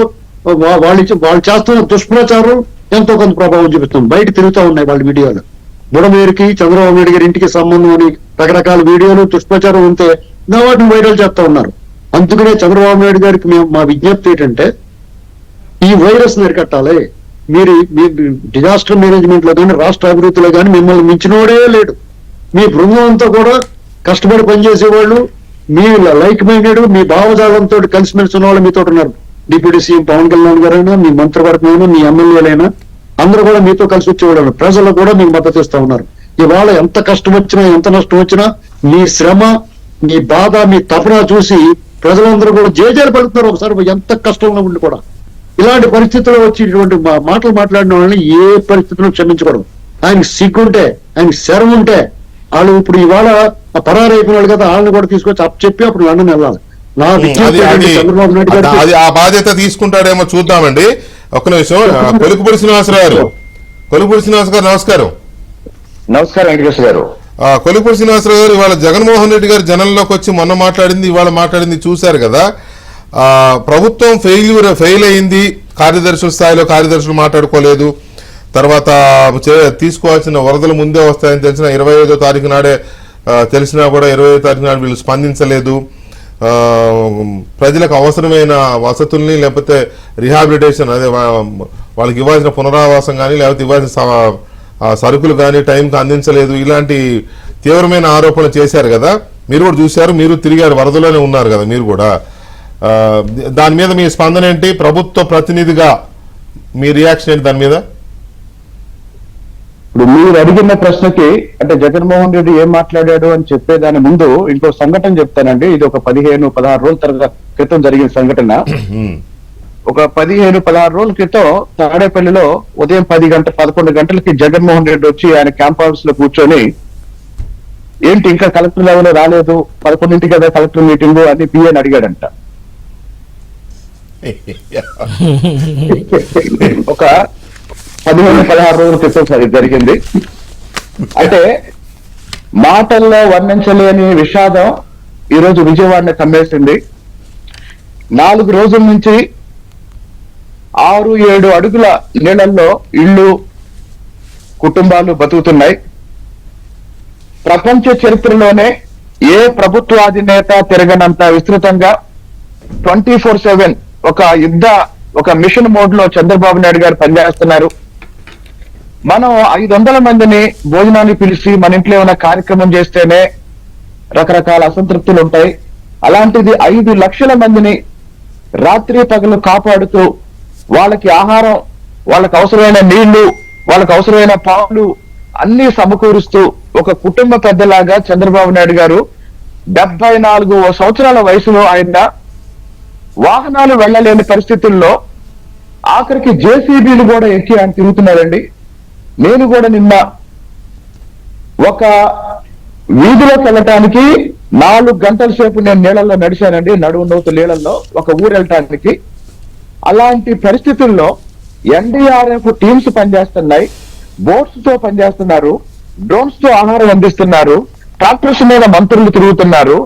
వాళ్ళు చేస్తున్న దుష్ప్రచారం ఎంతో కొంత ప్రభావం చూపిస్తుంది. బయట తిరుగుతూ ఉన్నాయి వాళ్ళ వీడియోలు. బుడమేరికి చంద్రబాబు నాయుడు గారి ఇంటికి సంబంధం అని రకరకాల వీడియోలు దుష్ప్రచారం ఉంటే వాటిని వైరల్ చేస్తూ ఉన్నారు. అందుకనే చంద్రబాబు నాయుడు గారికి మా విజ్ఞప్తి ఏంటంటే, ఈ వైరస్ అరికట్టాలి. మీరు డిజాస్టర్ మేనేజ్మెంట్ లో కానీ, రాష్ట్ర అభివృద్ధిలో కానీ మిమ్మల్ని మించినోడే లేడు. మీ బృందం అంతా కూడా కష్టపడి పనిచేసేవాళ్ళు, మీ లైక్ మైండెడ్, మీ భావజాలంతో కలిసిమెలిసి ఉన్న వాళ్ళు మీతో ఉన్నారు. డిప్యూటీ సీఎం పవన్ కళ్యాణ్ గారైనా, మీ మంత్రివర్గమైనా, మీ ఎమ్మెల్యేలైనా అందరూ కూడా మీతో కలిసి వచ్చేవాళ్ళు. ప్రజలు కూడా మీకు మద్దతు ఇస్తా ఉన్నారు. ఇవాళ ఎంత కష్టం వచ్చినా, ఎంత నష్టం వచ్చినా మీ శ్రమ, మీ బాధ, మీ తపన చూసి ప్రజలందరూ కూడా జేజేలు పలుకుతున్నారు. ఒకసారి ఎంత కష్టంలో ఉండి కూడా ఇలాంటి పరిస్థితుల్లో వచ్చి ఇటువంటి మాటలు మాట్లాడిన వాళ్ళని ఏ పరిస్థితుల్లో క్షమించకూడదు. ఆయనకి సిగ్గుంటే, ఆయనకి శరం ఉంటే, వాళ్ళు ఇప్పుడు ఇవాళ పరారు అయిపోయినాడు కదా, వాళ్ళని కూడా తీసుకొచ్చి చెప్పి అప్పుడు లండన్ వెళ్ళాలి. నా విజ్ఞప్తి ఏంటంటే చంద్రబాబు నాయుడు గారికి అది ఆ బాధ్యత తీసుకుంటాడేమో చూద్దామండి. ఒక్క నిమిషం. కొలుకుపూడి శ్రీనివాసరావు గారు, కొలుకుపూడి శ్రీనివాస్ గారు నమస్కారం. నమస్కారం వెంకటేశ్వర గారు. కొలుకుపూడి శ్రీనివాసరావు గారు, ఇవాళ జగన్మోహన్ రెడ్డి గారు జనంలోకి వచ్చి మొన్న మాట్లాడింది, ఇవాళ మాట్లాడింది చూశారు కదా. ప్రభుత్వం ఫెయిల్ అయింది, కార్యదర్శుల స్థాయిలో కార్యదర్శులు మాట్లాడుకోలేదు, తర్వాత తీసుకోవాల్సిన వరదలు ముందే వస్తాయని తెలిసిన 25వ తారీఖు నాడే తెలిసినా కూడా 25వ తారీఖు నాడు వీళ్ళు స్పందించలేదు. ప్రజలకు అవసరమైన వసతుల్ని లేకపోతే రిహాబిలిటేషన్, అదే వాళ్ళకి ఇవ్వాల్సిన పునరావాసం కానీ లేకపోతే ఇవ్వాల్సిన సరుకులు కానీ టైంకి అందించలేదు. ఇలాంటి తీవ్రమైన ఆరోపణలు చేశారు కదా, మీరు కూడా చూశారు, మీరు తిరిగారు, వరదలోనే ఉన్నారు కదా మీరు కూడా. దాని మీద మీ స్పందన ఏంటి? ప్రభుత్వ ప్రతినిధిగా మీ రియాక్షన్ ఏంటి దాని మీద? ఇప్పుడు మీరు అడిగిన ప్రశ్నకి అంటే జగన్మోహన్ రెడ్డి ఏం మాట్లాడాడు అని చెప్పేదాని ముందు ఇంకో సంఘటన చెప్తానండి. ఇది ఒక 15-16 రోజుల క్రితం జరిగిన సంఘటన. ఒక 15-16 రోజుల క్రితం తాడేపల్లిలో ఉదయం 11 గంటలకి జగన్మోహన్ రెడ్డి వచ్చి ఆయన క్యాంప్ హౌస్ లో కూర్చొని, ఏంటి ఇంకా కలెక్టర్ లెవెల్ రాలేదు, 11ంటికి కదా కలెక్టర్ మీటింగ్ అని పిఎని అడిగాడంట. ఒక 15-16 రోజుల క్రితం సరి జరిగింది. అంటే మాటల్లో వర్ణించలేని విషాదం ఈరోజు విజయవాడని కమ్మేసింది. 4 రోజుల నుంచి 6-7 అడుగుల నీళ్లలో ఇళ్ళు, కుటుంబాలు బతుకుతున్నాయి. ప్రపంచ చరిత్రలోనే ఏ ప్రభుత్వాధినేత తిరగనంత విస్తృతంగా 24/7 ఒక మిషన్ మోడ్ లో చంద్రబాబు నాయుడు గారు పనిచేస్తున్నారు. మనం 500 మందిని భోజనాన్ని పిలిచి మన ఇంట్లో ఏమైనా కార్యక్రమం చేస్తేనే రకరకాల అసంతృప్తులు ఉంటాయి. అలాంటిది 5 లక్షల మందిని రాత్రి పగలు కాపాడుతూ వాళ్ళకి ఆహారం, వాళ్ళకి అవసరమైన నీళ్లు, వాళ్ళకి అవసరమైన పాలు అన్ని సమకూరుస్తూ ఒక కుటుంబ పెద్దలాగా చంద్రబాబు నాయుడు గారు 74 సంవత్సరాల వయసులో ఆయన వాహనాలు వెళ్లలేని పరిస్థితుల్లో ఆఖరికి జేసీబీలు కూడా ఎక్కి ఆయన తిరుగుతున్నారండి. నేను కూడా నిన్న ఒక వీధిలోకి వెళ్ళటానికి 4 గంటల సేపు నేను నీళ్ళల్లో నడిచానండి, నడువు నవ్వుతూ నీళ్ళల్లో ఒక ఊరు వెళ్ళటానికి. అలాంటి పరిస్థితుల్లో ఎన్డీఆర్ఎఫ్ టీమ్స్ పనిచేస్తున్నాయి, బోట్స్ తో పనిచేస్తున్నారు, డ్రోన్స్ తో ఆహారం అందిస్తున్నారు, ట్రాక్టర్స్ మీద మంత్రులు తిరుగుతున్నారు,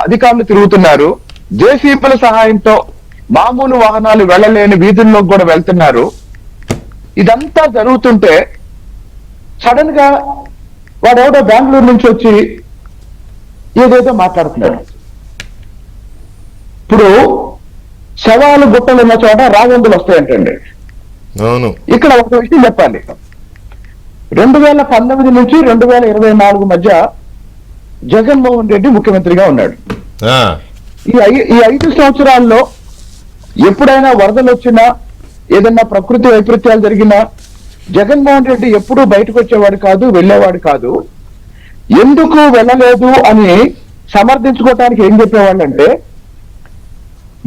అధికారులు తిరుగుతున్నారు, జేసీబీల సహాయంతో మామూలు వాహనాలు వెళ్ళలేని వీధుల్లో కూడా వెళ్తున్నారు. ఇదంతా జరుగుతుంటే సడన్ గా వాడెవడో బెంగళూరు నుంచి వచ్చి ఏదేదో మాట్లాడుతున్నాడు. ఇప్పుడు శవాలు గుట్టలు ఉన్న చోట రాగందులు వస్తాయంటండి. ఇక్కడ ఒక విషయం చెప్పాలి. 2019 నుంచి 2024 మధ్య జగన్మోహన్ రెడ్డి ముఖ్యమంత్రిగా ఉన్నాడు. ఈ 5 సంవత్సరాల్లో ఎప్పుడైనా వరదలు వచ్చినా, ఏదన్నా ప్రకృతి వైపరీత్యాలు జరిగినా జగన్మోహన్ రెడ్డి ఎప్పుడూ బయటకు వచ్చేవాడు కాదు, వెళ్ళేవాడు కాదు. ఎందుకు వెళ్ళలేదు అని సమర్థించుకోవటానికి ఏం చెప్పేవాళ్ళంటే,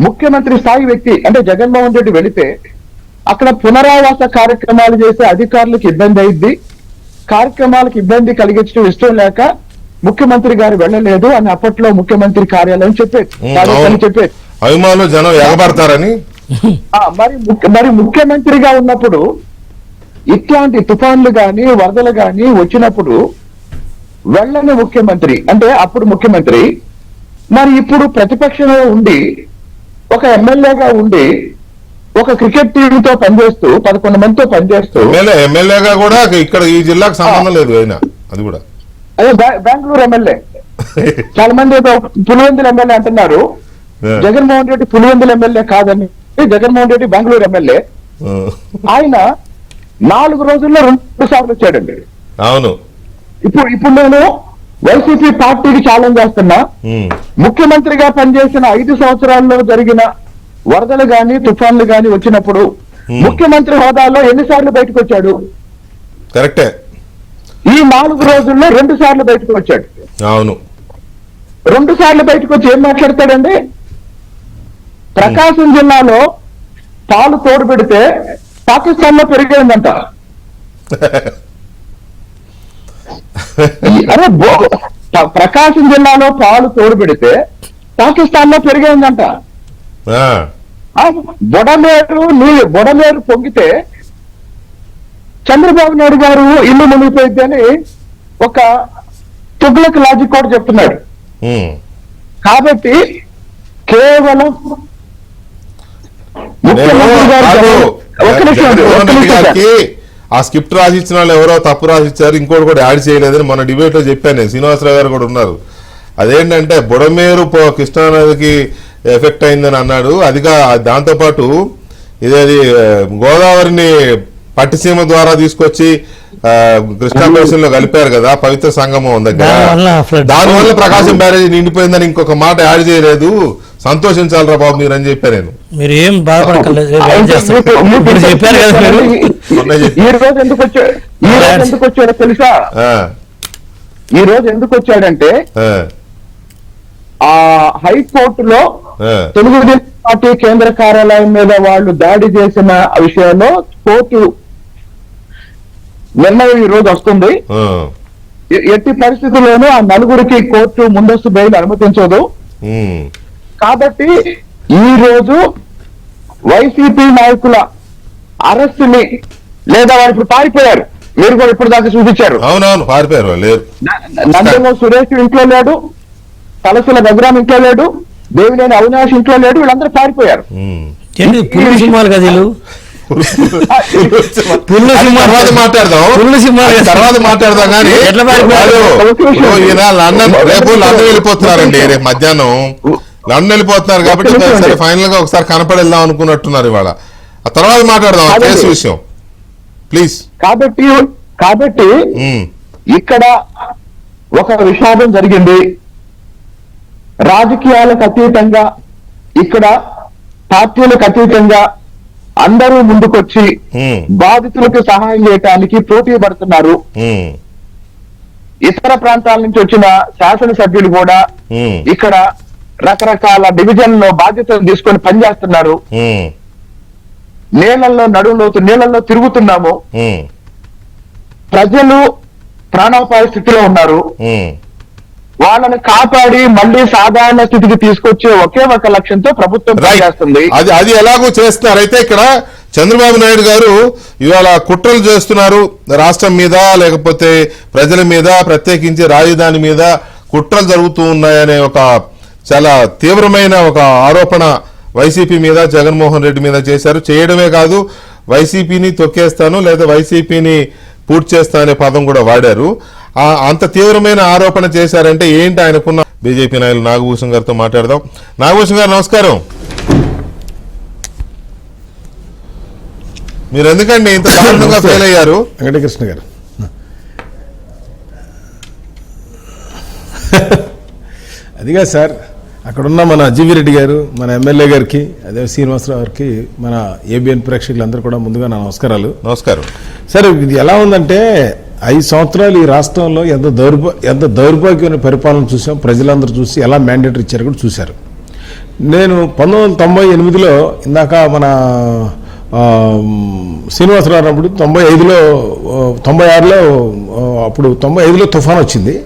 ముఖ్యమంత్రి స్థాయి వ్యక్తి అంటే జగన్మోహన్ రెడ్డి వెళితే అక్కడ పునరావాస కార్యక్రమాలు చేసే అధికారులకు ఇబ్బంది అయింది, కార్యక్రమాలకు ఇబ్బంది కలిగించడం ఇష్టం లేక ముఖ్యమంత్రి గారు వెళ్ళలేదు అని అప్పట్లో ముఖ్యమంత్రి కార్యాలయం చెప్పేది. అభిమానులు జనం ఎగబడతారని. మరి ముఖ్యమంత్రిగా ఉన్నప్పుడు ఇట్లాంటి తుఫాన్లు గాని వరదలు గాని వచ్చినప్పుడు వెళ్ళని ముఖ్యమంత్రి అంటే అప్పుడు ముఖ్యమంత్రి, మరి ఇప్పుడు ప్రతిపక్షంలో ఉండి ఒక ఎమ్మెల్యేగా ఉండి ఒక క్రికెట్ టీంతో పనిచేస్తూ 11 మందితో పనిచేస్తూ ఎమ్మెల్యేగా కూడా ఇక్కడ ఈ జిల్లాకు సంబంధం లేదు అయినా, అది కూడా అదే బెంగళూరు ఎమ్మెల్యే. చాలా మంది పులివెందుల ఎమ్మెల్యే అంటున్నారు. జగన్మోహన్ రెడ్డి పులివెందుల ఎమ్మెల్యే కాదని, జగన్మోహన్ రెడ్డి బెంగళూరు ఎమ్మెల్యే. ఆయన 4 రోజుల్లో 2 సార్లు వచ్చాడండి. అవును. ఇప్పుడు నేను వైసీపీ పార్టీకి ఛాలెంజ్ చేస్తున్నా, ముఖ్యమంత్రిగా పనిచేసిన 5 సంవత్సరాల్లో జరిగిన వరదలు గాని తుఫాన్లు గాని వచ్చినప్పుడు ముఖ్యమంత్రి హోదాలో ఎన్నిసార్లు బయటకు వచ్చాడు? కరెక్టే. ఈ 4 రోజుల్లో 2 సార్లు బయటకు వచ్చాడు. అవును. 2 సార్లు బయటకు వచ్చి ఏం మాట్లాడతాడండి? ప్రకాశం జిల్లాలో పాలు తోడు పెడితే పాకిస్తాన్ లో పెరిగేందంట. అరే ప్రకాశం జిల్లాలో పాలు తోడు పెడితే పాకిస్తాన్ లో పెరిగేందంట. బొడమేరు పొంగితే చంద్రబాబు నాయుడు గారు ఇల్లు మునిగిపోయిద్దని ఒక తుగ్లక్ లాజిక్ కూడా చెప్తున్నాడు. కాబట్టి కేవలం ఆ స్క్రిప్ట్ రాసిచ్చిన వాళ్ళు ఎవరో తప్పు రాసిచ్చారు, ఇంకోటి కూడా యాడ్ చేయలేదని మొన్న డిబేట్ లో చెప్పాను నేను. శ్రీనివాసరావు గారు కూడా ఉన్నారు. అదేంటంటే బుడమేరు కృష్ణానదికి ఎఫెక్ట్ అయిందని అన్నాడు. అదిగా దాంతోపాటు ఇదేది గోదావరిని పట్టిసీమ ద్వారా తీసుకొచ్చి కృష్ణా బేసిన్ లో కలిపారు కదా పవిత్ర సంగమం దగ్గర, దానివల్ల ప్రకాశం బ్యారేజీ నిండిపోయిందని ఇంకొక మాట యాడ్ చేయలేదు. సంతోషించాలరా బాబు మీరు అని చెప్పాను నేను. మీరు ఏం బాధపడలేదు. ఈ రోజు ఎందుకు వచ్చాడో తెలుసా? ఈ రోజు ఎందుకు వచ్చాడంటే ఆ హైకోర్టులో తెలుగుదేశం పార్టీ కేంద్ర కార్యాలయం మీద వాళ్ళు దాడి చేసిన విషయంలో కోర్టు నిర్ణయం ఈ రోజు వస్తుంది. ఎట్టి పరిస్థితుల్లోనూ ఆ నలుగురికి కోర్టు ముందస్తు బెయిల్ అనుమతించదు. కాబట్టి ఈ రోజు వైసీపీ నాయకుల అరెస్ట్ ని లేదా వాళ్ళు ఇప్పుడు పారిపోయారు, మీరు కూడా ఇప్పుడు దాకా చూపించారు. అవునవును పారిపోయారు. నందమూరి సురేష్ ఇంట్లో లేడు, తలసిల బలరాం ఇంట్లో లేడు, దేవినేని అవినాష్ ఇంట్లో లేడు, వీళ్ళందరూ పారిపోయారు. సినిమాలు కదా మాట్లాడదాం కానీ లండన్ రేపు లండన్ వెళ్ళిపోతున్నారండి. రేపు మధ్యాహ్నం లండన్ వెళ్ళిపోతున్నారు కాబట్టి ఫైనల్ గా ఒకసారి కనపడి వెళ్దాం అనుకున్నట్టున్నారు ఇవాళ. ఆ తర్వాత మాట్లాడదాం కేసు విషయం ప్లీజ్. కాబట్టి ఇక్కడ ఒక విషాదం జరిగింది. రాజకీయాలకు అతీతంగా ఇక్కడ పార్టీలకు అతీతంగా అందరూ ముందుకొచ్చి బాధితులకు సహాయం చేయడానికి పోటీ పడుతున్నారు. ఇతర ప్రాంతాల నుంచి వచ్చిన శాసనసభ్యులు కూడా ఇక్కడ రకరకాల డివిజన్ లో బాధ్యతలు తీసుకొని పనిచేస్తున్నారు. నీళ్లలో నడుంలోతు నీళ్లలో తిరుగుతున్నాము. ప్రజలు ప్రాణాపాయ స్థితిలో ఉన్నారు. వాళ్ళని కాపాడి మళ్ళీ సాధారణ స్థితికి తీసుకొచ్చే ఒకే ఒక లక్ష్యంతో ప్రభుత్వం పనిచేస్తుంది. అది ఎలాగో చేస్తున్నారు. అయితే ఇక్కడ చంద్రబాబు నాయుడు గారు ఇవాళ కుట్రలు చేస్తున్నారు రాష్ట్రం మీద, లేకపోతే ప్రజల మీద, ప్రత్యేకించి రాజధాని మీద కుట్రలు జరుగుతూ ఉన్నాయనే ఒక చాలా తీవ్రమైన ఒక ఆరోపణ వైసీపీ మీద, జగన్మోహన్ రెడ్డి మీద చేశారు. చేయడమే కాదు, వైసీపీని తొక్కేస్తాను లేదా వైసీపీని పూర్తి చేస్తా అనే పదం కూడా వాడారు. అంత తీవ్రమైన ఆరోపణ చేశారంటే ఏంటి ఆయనకున్న. బీజేపీ నాయకులు నాగభూషణ్ గారితో మాట్లాడదాం. నాగభూషణ్ గారు నమస్కారం. మీరు ఎందుకండి ఇంత దారుణంగా ఫెయిల్ అయ్యారు? వెంకటకృష్ణ గారు అదిగా సార్, అక్కడున్న మన జీవిరెడ్డి గారు, మన ఎమ్మెల్యే గారికి, అదే శ్రీనివాసరావు గారికి, మన ఏబిఎన్ ప్రేక్షకులందరూ కూడా ముందుగా నా నమస్కారాలు. నమస్కారం సార్. ఇది ఎలా ఉందంటే 5 సంవత్సరాలు ఈ రాష్ట్రంలో ఎంత దౌర్భాగ్యమైన పరిపాలన చూసాం. ప్రజలందరూ చూసి ఎలా మ్యాండేటరీ ఇచ్చారు కూడా చూశారు. నేను 1998లో ఇందాక మన శ్రీనివాసరావు అన్నప్పుడు 95లో 96లో అప్పుడు 95లో తుఫాన్ వచ్చింది.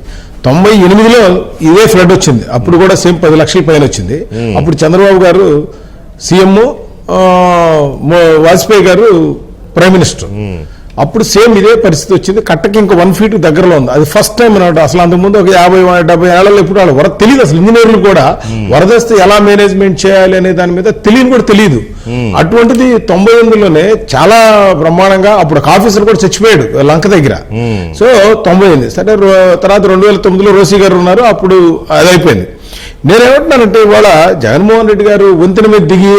98లో ఇదే ఫ్లడ్ వచ్చింది. అప్పుడు కూడా సేమ్ 10 లక్షల పైన వచ్చింది. అప్పుడు చంద్రబాబు గారు సీఎం, వాజ్పేయి గారు ప్రైమ్ మినిస్టర్. అప్పుడు సేమ్ ఇదే పరిస్థితి వచ్చింది. కట్టకి ఇంకో 1 ఫీట్ దగ్గరలో ఉంది. అది ఫస్ట్ టైం అన్నమాట. అసలు అంతకుముందు ఒక 50-70 ఏళ్లలో ఎప్పుడు వాళ్ళు వరద తెలియదు. అసలు ఇంజనీర్లు కూడా వరద వస్తే ఎలా మేనేజ్మెంట్ చేయాలి అనే దాని మీద కూడా తెలియదు. అటువంటిది 98లోనే చాలా బ్రహ్మాండంగా అప్పుడు ఒక ఆఫీసర్ కూడా చచ్చిపోయాడు లంక దగ్గర. సో 98 సరే. తర్వాత 2009లో రోసీ గారు ఉన్నారు. అప్పుడు అది అయిపోయింది. నేనేమంటున్నానంటే ఇవాళ జగన్మోహన్ రెడ్డి గారు వంతెన మీద దిగి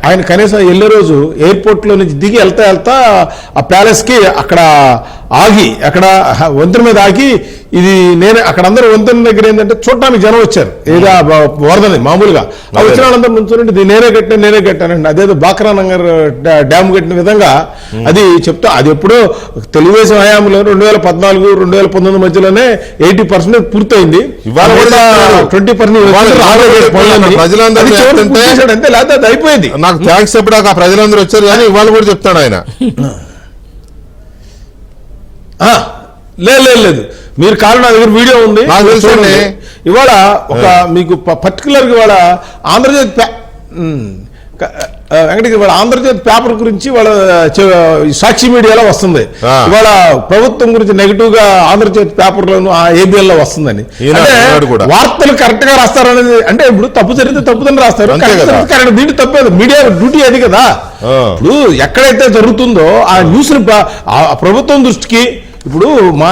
ఆయన కనీసం వెళ్ళే రోజు ఎయిర్పోర్ట్ లో నుంచి దిగి వెళ్తా ఆ ప్యాలెస్ కి అక్కడ ఆగి అక్కడ వంతెన మీద ఆగి ఇది నేనే అక్కడ అందరూ వంతెన దగ్గర ఏంటంటే చూడటానికి జనం వచ్చారు ఏదో వరదని మామూలుగా వచ్చిన వాళ్ళందరూ నుంచుంటే ఇది నేనే కట్టానండి అదేదో బాక్రా నగర్ డ్యామ్ కట్టిన విధంగా అది చెప్తా అది ఎప్పుడో తెలుగుదేశం హయాంలో 2014, 2019 మధ్యలోనే 80% పూర్తయింది. ఇవాళ 20% అంతే లేకపోతే అది అయిపోయింది. నాకు థ్యాంక్స్ చెప్పడాక ప్రజలందరూ వచ్చారు కానీ ఇవాళ కూడా చెప్తాడు ఆయన. లేదు మీరు కారణం నా దగ్గర వీడియో ఉంది నాకు తెలుసండి. ఇవాళ ఒక మీకు పర్టికులర్ గా ఇవాళ ఆంధ్రజ్యోతి వెంకటగిరి వాళ్ళ ఆంధ్రజ్యోతి పేపర్ గురించి వాళ్ళ సాక్షి మీడియాలో వస్తుంది. ఇవాళ ప్రభుత్వం గురించి నెగిటివ్ గా ఆంధ్రజ్యోతి పేపర్ లోను ఏబిఎల్ లో వస్తుందని. వార్తలు కరెక్ట్ గా రాస్తారనేది అంటే ఇప్పుడు తప్పు జరిగితే తప్పుదని రాస్తారు. దీంట్లో తప్పేది మీడియా డ్యూటీ అది కదా. ఇప్పుడు ఎక్కడైతే జరుగుతుందో ఆ న్యూస్ ని ప్రభుత్వం దృష్టికి ఇప్పుడు మా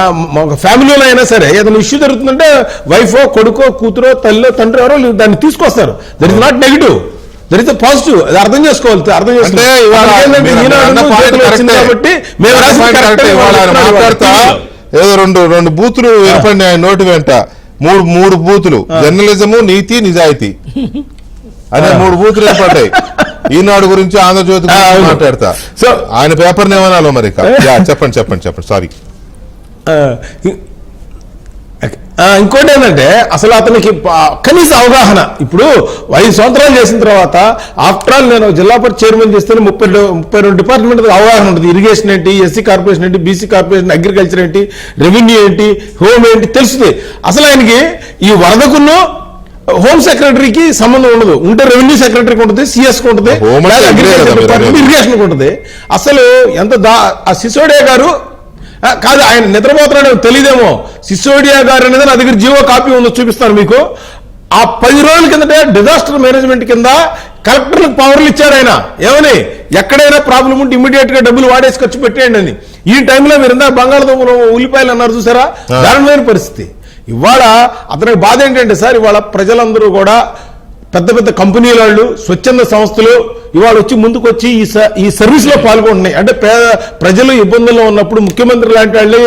ఫ్యామిలీలో అయినా సరే ఏదైనా ఇష్యూ జరుగుతుందంటే వైఫో కొడుకో కూతురో తల్లిలో తండ్రి ఎవరో దాన్ని తీసుకొస్తారు. That is not negative, that is positive. అది అర్థం చేసుకోవాలి. కాబట్టి మాట్లాడతా ఏదో రెండు బూతులు వినపండి ఆయన నోటి వెంట. మూడు బూతులు జర్నలిజము, నీతి, నిజాయితీ అనే 3 బూతులు ఏర్పడ్డాయి. ఈనాడు గురించి, ఆంధ్రజ్యోతి గురించి మాట్లాడతా. సో ఆయన పేపర్ని ఏమనాలో మరి చెప్పండి. సారీ. ఇంకోటి ఏంటంటే అసలు అతనికి కనీస అవగాహన ఇప్పుడు 5 సంవత్సరాలు చేసిన తర్వాత ఆఫ్టర్ ఆల్ నేను జిల్లా పరిషత్ చైర్మన్ చేస్తే 32 డిపార్ట్మెంట్ అవగాహన ఉంటుంది. ఇరిగేషన్ ఏంటి, ఎస్సీ కార్పొరేషన్ ఏంటి, బీసీ కార్పొరేషన్, అగ్రికల్చర్ ఏంటి, రెవెన్యూ ఏంటి, హోమ్ ఏంటి తెలుస్తుంది. అసలు ఆయనకి ఈ వరదకును హోమ్ సెక్రటరీకి సంబంధం ఉండదు. ఉంటే రెవెన్యూ సెక్రటరీకి ఉంటుంది, సిఎస్ కి ఉంటుంది, ఇరిగేషన్ ఉంటుంది. అసలు ఎంత ఆ సిసోడియా గారు కాదు ఆయన నిద్రపోతున్నాడు తెలియదేమో. సిసోడియా గారు అనేది నా దగ్గర జీవో కాపీ ఉందో చూపిస్తాను మీకు. ఆ 10 రోజుల కిందటే డిజాస్టర్ మేనేజ్మెంట్ కింద కలెక్టర్లకు పవర్లు ఇచ్చారు ఆయన. ఏమని ఎక్కడైనా ప్రాబ్లం ఉంటే ఇమీడియట్ గా డబ్బులు వాడేసి ఖర్చు పెట్టేయండి అని. ఈ టైంలో మీరు ఇందా బంగాళదుంపలు ఉల్లిపాయలు అన్నారు చూసారా, దారుణమైన పరిస్థితి. ఇవాళ అతనికి బాధ ఏంటంటే సార్ ఇవాళ ప్రజలందరూ కూడా పెద్ద పెద్ద కంపెనీల వాళ్ళు, స్వచ్ఛంద సంస్థలు ఇవాళ వచ్చి ముందుకు వచ్చి ఈ సర్వీస్ లో పాల్గొంటున్నాయి. అంటే ప్రజలు ఇబ్బందుల్లో ఉన్నప్పుడు ముఖ్యమంత్రి లాంటి వాళ్ళు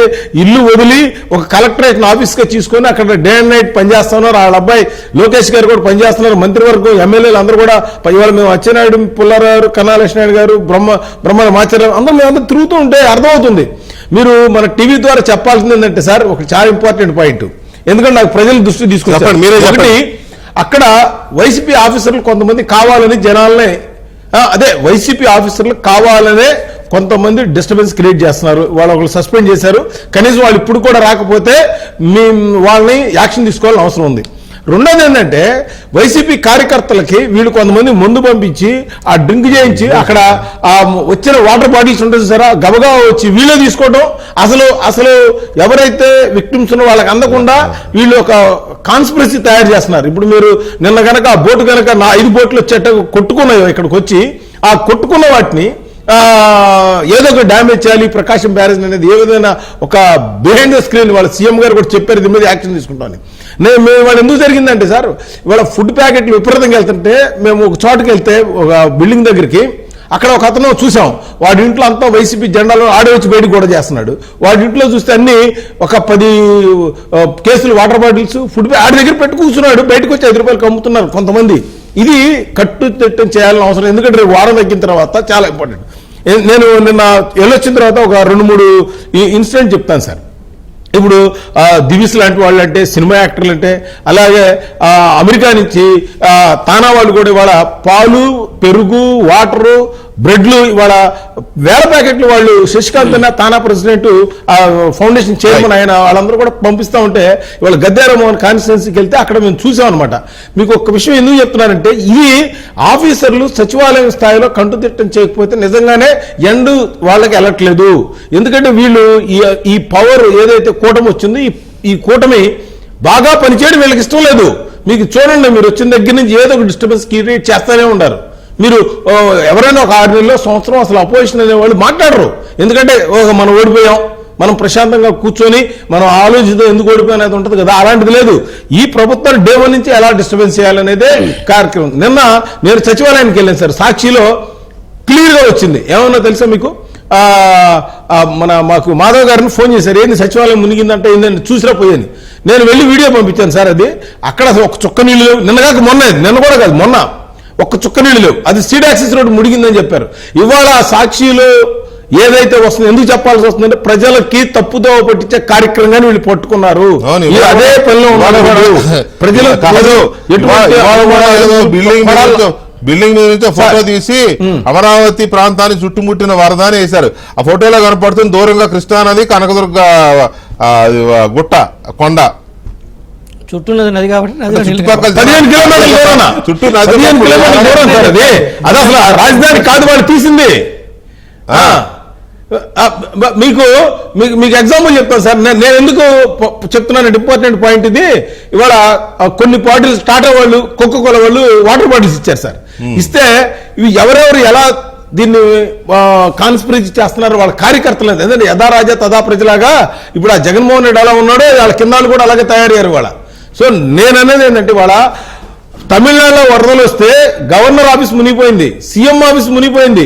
ఇల్లు వదిలి ఒక కలెక్టరేట్ ఆఫీస్ గా తీసుకొని అక్కడ డే అండ్ నైట్ పనిచేస్తున్నారు. వాళ్ళ అబ్బాయి లోకేష్ గారు కూడా పనిచేస్తున్నారు. మంత్రివర్గం, ఎమ్మెల్యేలు అందరూ కూడా ఇవాళ మేము అచ్చెన్నాయుడు, పుల్లారావు, కన్నాలక్ష్మణ్ గారు, బ్రహ్మాచార్య అందరూ మేమందరూ తిరుగుతూ ఉంటే అర్థమవుతుంది. మీరు మన టీవీ ద్వారా చెప్పాల్సింది ఏంటంటే సార్ ఒక చాలా ఇంపార్టెంట్ పాయింట్, ఎందుకంటే నాకు ప్రజల దృష్టి తీసుకొచ్చారు. ఒకటి అక్కడ వైసీపీ ఆఫీసర్లు కొంతమంది కావాలని జనాలనే వైసీపీ ఆఫీసర్లు కావాలనే కొంతమంది డిస్టర్బెన్స్ క్రియేట్ చేస్తున్నారు. వాళ్ళు సస్పెండ్ చేశారు. కనీసం వాళ్ళు ఇప్పుడు కూడా రాకపోతే వాళ్ళని యాక్షన్ తీసుకోవాలని అవసరం ఉంది. రెండోది ఏంటంటే వైసీపీ కార్యకర్తలకి వీళ్ళు కొంతమంది మందు పంపించి ఆ డ్రింక్ చేయించి అక్కడ ఆ వచ్చిన వాటర్ బాటిల్స్ ఉంటుంది సార్ గబగా వచ్చి వీళ్ళే తీసుకోవడం. అసలు ఎవరైతే విక్టిమ్స్ ఉన్నో వాళ్ళకి అందకుండా వీళ్ళు ఒక కాన్స్పిరసీ తయారు చేస్తున్నారు. ఇప్పుడు మీరు నిన్న కనుక ఆ బోటు కనుక 5 బోట్లు వచ్చేట కొట్టుకున్నాయో ఇక్కడికి వచ్చి ఆ కొట్టుకున్న వాటిని ఏదో ఒక డ్యామేజ్ చేయాలి ప్రకాశం బ్యారేజ్ అనేది ఏ విధంగా ఒక బిహైండ్ ద స్క్రీన్ వాళ్ళ సీఎం గారు కూడా చెప్పారు దీని మీద యాక్షన్ తీసుకుంటామని. వాళ్ళు ఎందుకు జరిగిందంటే సార్ ఇవాళ ఫుడ్ ప్యాకెట్లు విపరీతంగా వెళ్తుంటే మేము ఒక చోటుకి వెళ్తే ఒక బిల్డింగ్ దగ్గరికి అక్కడ ఒక అతను చూసాం. వాడి ఇంట్లో అంతా వైసీపీ జెండాలో ఆడే వచ్చి బయటకు కూడా చేస్తున్నాడు. వాడి ఇంట్లో చూస్తే అన్ని ఒక 10 కేసులు వాటర్ బాటిల్స్ ఫుడ్ ఆడి దగ్గర పెట్టి కూర్చున్నాడు. బయటకు వచ్చి 5 రూపాయలకు అమ్ముతున్నారు కొంతమంది. ఇది కట్టుదిట్టం చేయాలని అవసరం, ఎందుకంటే రేపు వారం తగ్గిన తర్వాత చాలా ఇంపార్టెంట్. నేను నిన్న వెళ్ళొచ్చిన తర్వాత ఒక 2-3 ఇన్సిడెంట్ చెప్తాను సార్. ఇప్పుడు దివిస్ లాంటి వాళ్ళు అంటే సినిమా యాక్టర్లు అంటే అలాగే అమెరికా నుంచి తానా వాళ్ళు కూడా ఇవాళ పాలు, పెరుగు, వాటరు, బ్రెడ్లు ఇవాళ 1000 ప్యాకెట్లు వాళ్ళు శశికాంత్ అన్న తానా ప్రెసిడెంట్ ఫౌండేషన్ చైర్మన్ ఆయన వాళ్ళందరూ కూడా పంపిస్తూ ఉంటే ఇవాళ గద్దారామోహన్ కాన్స్టిట్యున్సీకి వెళ్తే అక్కడ మేము చూసాం అనమాట. మీకు ఒక విషయం ఎందుకు చెప్తున్నారంటే ఇది ఆఫీసర్లు సచివాలయం స్థాయిలో కంటుదిట్టం చేయకపోతే నిజంగానే ఎండు వాళ్ళకి వెళ్ళట్లేదు. ఎందుకంటే వీళ్ళు ఈ పవర్ ఏదైతే కూటమి వచ్చిందో ఈ కూటమి బాగా పనిచేయడం వీళ్ళకి ఇష్టం లేదు. మీకు చూడండి మీరు వచ్చిన దగ్గర నుంచి ఏదో ఒక డిస్టర్బెన్స్ క్రియేట్ చేస్తూనే ఉంటారు. మీరు ఎవరైనా ఒక 6 నెలల్లో సంవత్సరం అసలు అపోజిషన్ అనేవాళ్ళు మాట్లాడరు. ఎందుకంటే మనం ఓడిపోయాం, మనం ప్రశాంతంగా కూర్చొని మనం ఆలోచిద్దాం ఎందుకు ఓడిపోయాం అనేది ఉంటుంది కదా, అలాంటిది లేదు. ఈ ప్రభుత్వం డే 1 నుంచి ఎలా డిస్టర్బెన్స్ చేయాలనేదే కార్యక్రమం. నిన్న నేను సచివాలయానికి వెళ్ళాను సార్. సాక్షిలో క్లియర్గా వచ్చింది. ఏమన్నా తెలుసా మీకు, మాకు మాధవ్ గారిని ఫోన్ చేశారు, ఏంది సచివాలయం మునిగిందంటే ఏంటంటే చూసిరా పోయాను. నేను వెళ్ళి వీడియో పంపించాను సార్. అది అక్కడ అసలు ఒక చుక్క నీళ్ళు లేవు. నిన్నగాక మొన్న, నిన్న కూడా కాదు మొన్న ఒక్క చుక్క నీళ్ళు లేవు. అది స్ట్రీట్ యాక్సెస్ రోడ్డు మునిగిందని చెప్పారు. ఇవాళ సాక్షిలో ఏదైతే వస్తుందో ఎందుకు చెప్పాల్సి వస్తుందంటే ప్రజలకి తప్పుదో పట్టించే కార్యక్రమాన్ని వీళ్ళు పట్టుకున్నారు. అదే పనిలో బిల్డింగ్ మీద నుంచి ఫోటో తీసి అమరావతి ప్రాంతాన్ని చుట్టుముట్టిన వరద అని వేశారు. ఆ ఫోటోలో కనపడుతుంది దూరంగా కృష్ణానది, కనకదుర్గ గుట్ట కొండ చుట్టూ నది కాబట్టి చుట్టుపక్కల 15 కిలోమీటర్ల చుట్టూ 15 కిలోమీటర్ల దూరం సార్. అది అసలు రాజధాని కాదు వాళ్ళు తీసింది. మీకు మీకు ఎగ్జాంపుల్ చెప్తాను సార్. నేను ఎందుకు చెప్తున్నాను, ఇంపార్టెంట్ పాయింట్ ఇది. ఇవాళ కొన్ని బాటిల్స్ టాటా వాళ్ళు, కోకోకోలా వాళ్ళు వాటర్ బాటిల్స్ ఇచ్చారు సార్. ఇస్తే ఇవి ఎవరెవరు ఎలా దీన్ని కాన్స్పిరసీ చేస్తున్నారు వాళ్ళ కార్యకర్తలు. ఎందుకంటే యథా రాజా తదా ప్రజలాగా ఇప్పుడు ఆ జగన్మోహన్ రెడ్డి ఎలా ఉన్నాడో వాళ్ళ కిందాలు కూడా అలాగే తయారయ్యారు వాళ్ళ. సో నేను అనేది ఏంటంటే వాళ్ళ తమిళనాడులో వరదలు వస్తే గవర్నర్ ఆఫీస్ మునిగిపోయింది, సీఎం ఆఫీస్ మునిగిపోయింది,